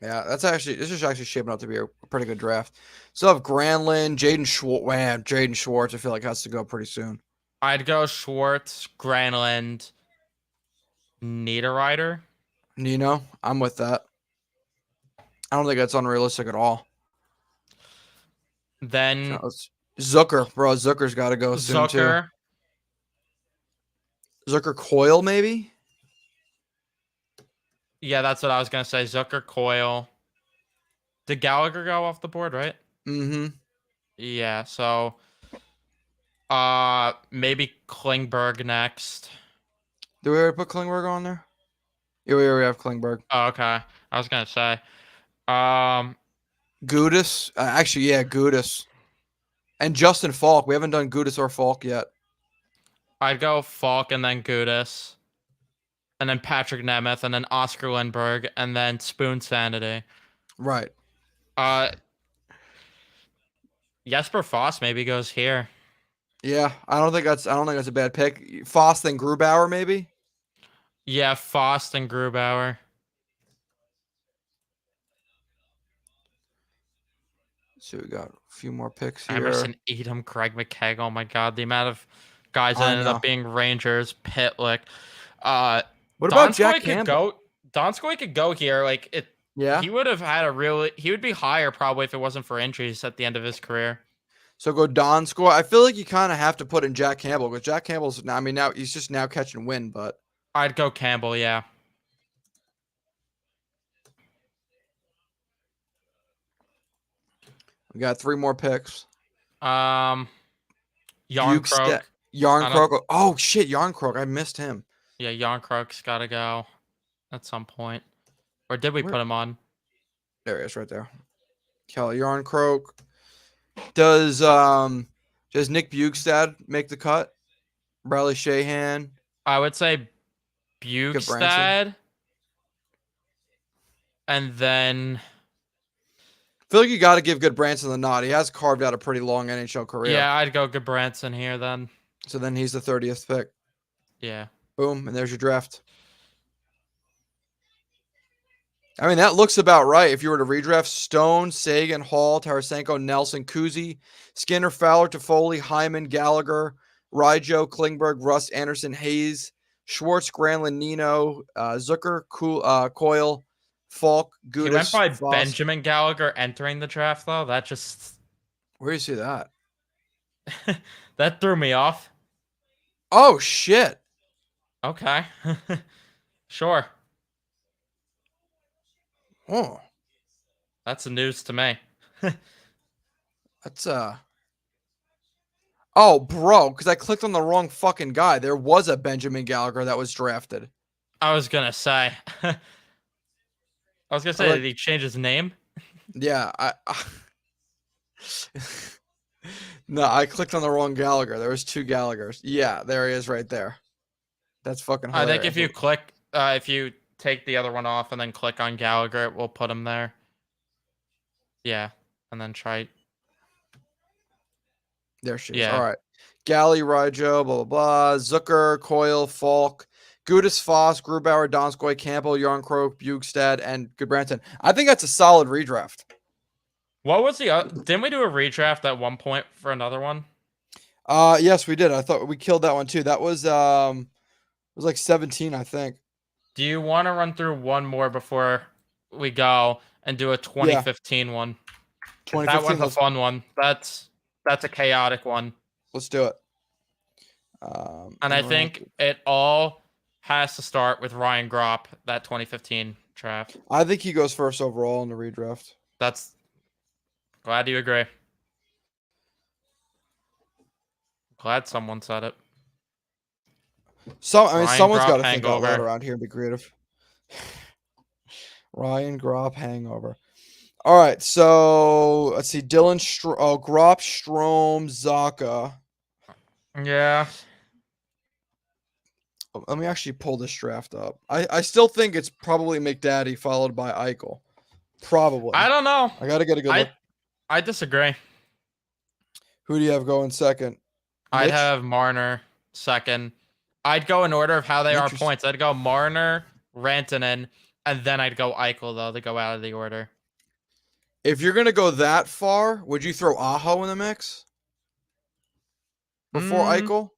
Yeah, this is actually shaping up to be a pretty good draft. Still have Granlund, Jaden Schwartz. Man, Jaden Schwartz, I feel like has to go pretty soon. I'd go Schwartz, Granlund, Niederreiter. Nino, I'm with that. I don't think that's unrealistic at all. Then Zucker, bro. Zucker's got to go soon too. Zucker. Zucker Coyle, maybe. Yeah, that's what I was gonna say. Zucker, Coyle. Did Gallagher go off the board, right? Mm-hmm. Yeah, so maybe Klingberg next. Do we already put Klingberg on there? Yeah, we already have Klingberg. Oh, okay. I was gonna say. Um Gudis. Actually, yeah, Gudis. And Justin Falk. We haven't done Gudis or Falk yet. I'd go Falk and then Gudis. And then Patrick Nemeth and then Oscar Lindbergh and then Spoon Sanity. Right. Uh Jesper Foss maybe goes here. Yeah, I don't think that's a bad pick. Foss then Grubauer, maybe. Yeah, Foss and Grubauer. So we got a few more picks here. Emerson Edom, Craig McKegg. Oh my god, the amount of guys that I ended know. up being Rangers, Pitlick. What about Jack Donskoy Campbell? Donskoy could go here. Like it Yeah. he would have had he would be higher probably if it wasn't for injuries at the end of his career. So go Donskoy. I feel like you kind of have to put in Jack Campbell because Jack Campbell's now. I mean, now he's just now catching wind, but I'd go Campbell, yeah. we got 3 more picks. Yarncroke. Yarncroke. Oh shit, Yarncroke. I missed him. Yeah, Yarncroke's gotta go at some point. Or did we put him on? There he is, right there. Kelly Yarncroke. Does Nick Bukestad make the cut? Bradley Shahan. I would say Bukestad. And then I feel like you got to give Goodbranson the nod. He has carved out a pretty long NHL career. yeah, I'd go Goodbranson here then. So then he's the 30th pick. Yeah. Boom, and there's your draft. I mean, that looks about right. If you were to redraft Stone, Sagan, Hall, Tarasenko, Nelson, Kuzi, Skinner, Fowler, Toffoli, Hyman, Gallagher, Ryjo, Klingberg, Rust, Anderson, Hayes, Schwartz, Granlund, Nino, Zucker, Coyle, Falk, Gudis. He went by Foss. Benjamin Gallagher entering the draft, though. That just... Where do you see that? That threw me off. Oh, shit. Okay. Sure. Oh. That's news to me. That's Oh, bro, because I clicked on the wrong fucking guy. There was a Benjamin Gallagher that was drafted. I was gonna say. Did he change his name? Yeah, No, I clicked on the wrong Gallagher. There was 2 Gallaghers. Yeah, there he is right there. That's fucking hilarious. I think if you take the other one off and then click on Gallagher, it will put him there. Yeah, and then try. There she is. Yeah. All right. Galley, Ryjo, blah, blah, blah. Zucker, Coyle, Falk, Gudis, Foss, Grubauer, Donskoy, Campbell, Yarncroke, Bukestad, and Goodbranson. I think that's a solid redraft. What was didn't we do a redraft at one point for another one? Yes, we did. I thought we killed that one too. That was it was like 17, I think. Do you want to run through one more before we go and do a 2015 one? 2015, that one's a fun one. That's a chaotic one. Let's do it. And I think it all has to start with Ryan Gropp, that 2015 draft. I think he goes first overall in the redraft. Glad you agree. Glad someone said it. Someone's got to think out loud around here and be creative. Ryan Gropp hangover. All right, so let's see. Gropp, Strome, Zacha. Yeah. Let me actually pull this draft up. I still think it's probably McDaddy followed by Eichel. Probably. I don't know. I gotta get a good look. I disagree. Who do you have going second? I'd Mitch? have Marner second. I'd go in order of how they are Interesting. points. I'd go Marner, Rantanen, and then I'd go Eichel though to go out of the order. If you're gonna go that far, would you throw Aho in the mix before Eichel?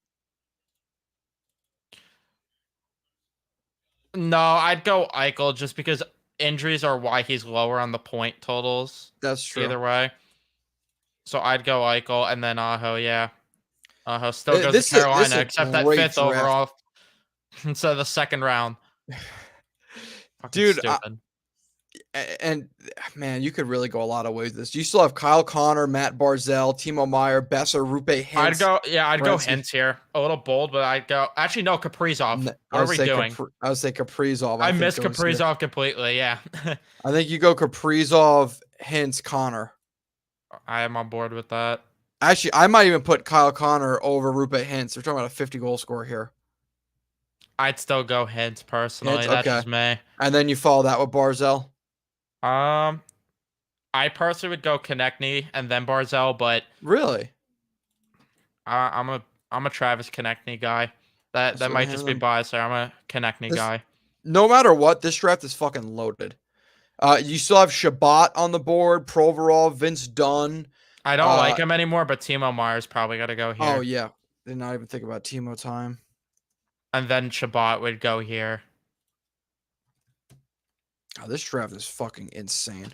No, I'd go Eichel just because injuries are why he's lower on the point totals. That's true. Either way. So I'd go Eichel and then Aho, yeah. Aho still goes This to is Carolina, a except that great 5th draft. overall instead of the second round. Fucking Dude, stupid. and man, you could really go a lot of ways with this. You still have Kyle Connor, Matt Barzell, Timo Meyer, Besser, Rupe Hintz. I'd go Werenski. Hintz here. A little bold, but I'd go. Actually, no, Kaprizov. What are we doing? I would say Kaprizov. I missed Kaprizov completely. Yeah. I think you go Kaprizov, Hintz, Connor. I am on board with that. Actually, I might even put Kyle Connor over Rupe Hintz. We're talking about a 50-goal scorer here. I'd still go Hintz personally. Hintz, That's okay. just me. And then you follow that with Barzell. I personally would go Konechny and then Barzell, but really, I'm a Travis Konechny guy. That might just be biased there. I'm a Konechny guy. No matter what, this draft is fucking loaded. You still have Shabbat on the board, Provorov, Vince Dunn. I don't like him anymore, but Timo Meyer's probably got to go here. Oh yeah, did not even think about Timo time. And then Shabbat would go here. Oh, this draft is fucking insane.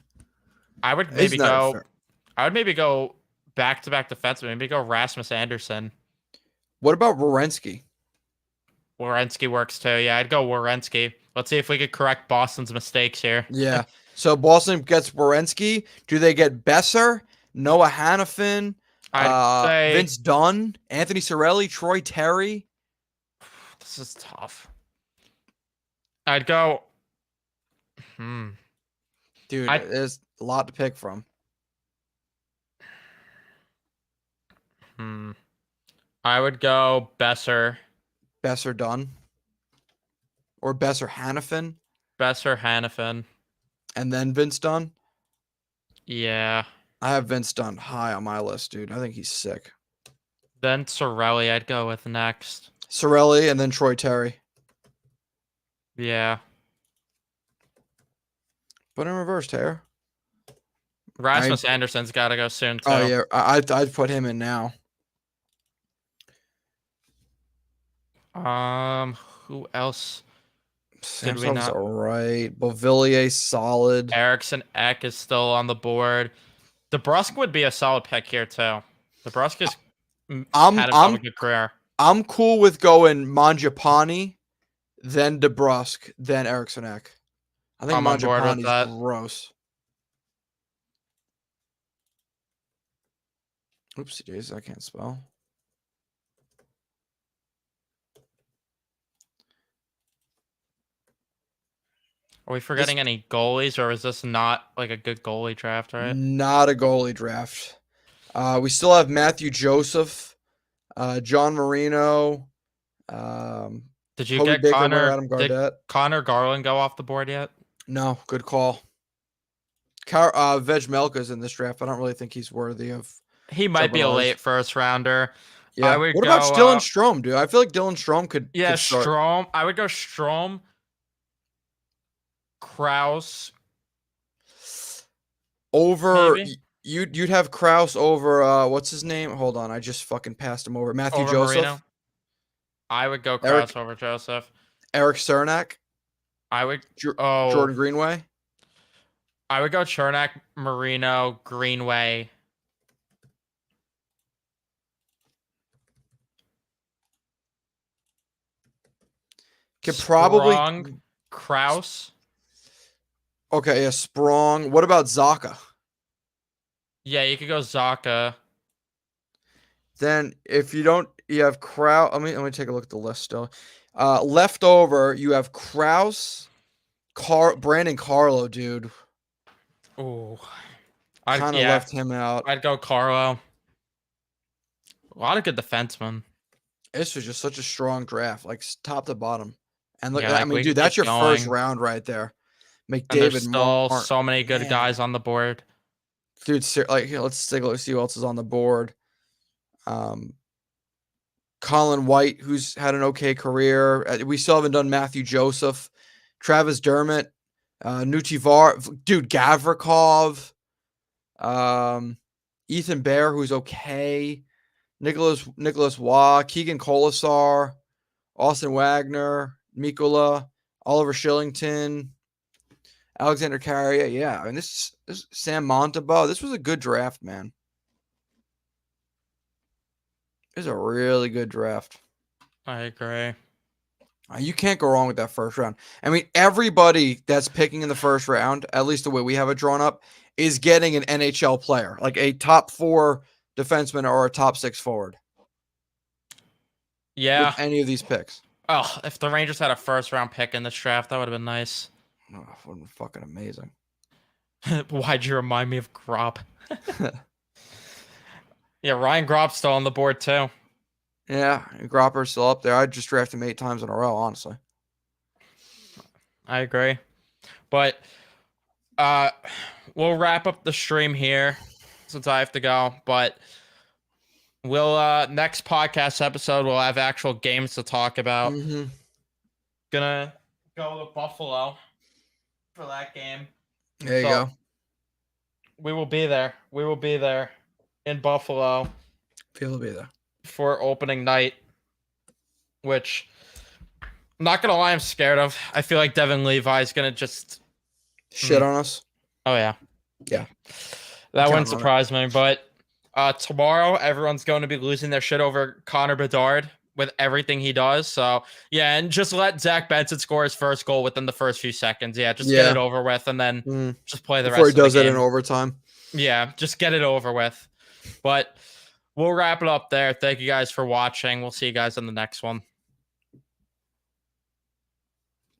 I would maybe go back-to-back defenseman. Maybe go Rasmus Anderson. What about Werenski? Werenski works too. Yeah, I'd go Werenski. Let's see if we could correct Boston's mistakes here. Yeah. So Boston gets Werenski. Do they get Besser, Noah Hannafin, I'd say Vince Dunn, Anthony Cirelli, Troy Terry? This is tough. I'd go. Dude, there's a lot to pick from. I would go Besser. Besser Dunn. Or Besser Hannafin. Besser Hannafin. And then Vince Dunn? Yeah. I have Vince Dunn high on my list, dude. I think he's sick. Then Cirelli I'd go with next. Cirelli and then Troy Terry. Yeah. But in reverse, Terry. Rasmus Anderson's got to go soon, too. Oh, yeah. I'd put him in now. Who else? Samson's all right. Beauvillier, solid. Eriksson Ek is still on the board. DeBrusque would be a solid pick here, too. DeBrusque has had a good career. I'm cool with going Mangiapane, then DeBrusque, then Eriksson Ek. I think Mangiapane's gross. Oopsie days, I can't spell. Are we forgetting any goalies, or is this not like a good goalie draft, right? Not a goalie draft. We still have Matthew Joseph, John Marino. Did you Cody get Baker, Connor? Did Connor Garland go off the board yet? No, good call. Veg Melka's in this draft. I don't really think he's worthy of. He might be a late first rounder. Yeah. What about Dylan Strome, dude? I feel like Dylan Strome could. Yeah, Strome. I would go Strome. Kraus. Over you'd have Kraus over what's his name? Hold on, I just fucking passed him over. Matthew Joseph. Marino. I would go Kraus over Joseph. Eric Cernak. I would Jordan Greenway. I would go Cernak, Marino, Greenway. Could probably Kraus. Okay, yeah, Sprong. What about Zaka? Yeah, you could go Zaka. Then if you don't, you have Kraus. Let me take a look at the list still. Left over, you have Kraus, Brandon Carlo, dude. Ooh. I kind of left him out. I'd go Carlo. A lot of good defensemen. This was just such a strong draft, like top to bottom. And look, Yeah, I like mean, we dude, could that's keep your first going, round right there. and there's McDavid, still Mark, so many good man, guys on the board. dude. Like, here, let's take a look, see who else is on the board. Colin White, who's had an okay career. We still haven't done Matthew Joseph, Travis Dermott, Nutivar, dude, Gavrikov, Ethan Bear, who's okay. Nicholas Waugh, Keegan Colasar, Austin Wagner, Mikula, Oliver Shillington, Alexander Carrier. Yeah, I mean, this Sam Montembeau. This was a good draft, man. It was a really good draft. I agree. You can't go wrong with that first round. I mean, everybody that's picking in the first round, at least the way we have it drawn up, is getting an NHL player, like a top 4 defenseman or a top 6 forward. Yeah. With any of these picks. Oh, if the Rangers had a first round pick in this draft, that would have been nice. Oh, that would have been fucking amazing. Why'd you remind me of Gropp? Yeah, Ryan Gropp's still on the board too. Yeah, Gropper's still up there. I'd just draft him 8 times in a row, honestly. I agree. But we'll wrap up the stream here since I have to go. But we'll next podcast episode we'll have actual games to talk about. Mm-hmm. Gonna go to Buffalo for that game. There you go. We will be there. We will be there in Buffalo. He'll be there for opening night, which I'm not gonna lie, I'm scared of. I feel like Devin Levi is gonna just shit on us. Oh yeah. Yeah. That wouldn't surprise me. But tomorrow everyone's going to be losing their shit over Connor Bedard with everything he does. So yeah, and just let Zach Benson score his first goal within the first few seconds. Yeah, just get it over with and then just play the rest of the game. Before he does it in overtime. Yeah, just get it over with. But we'll wrap it up there. Thank you guys for watching. We'll see you guys in the next one.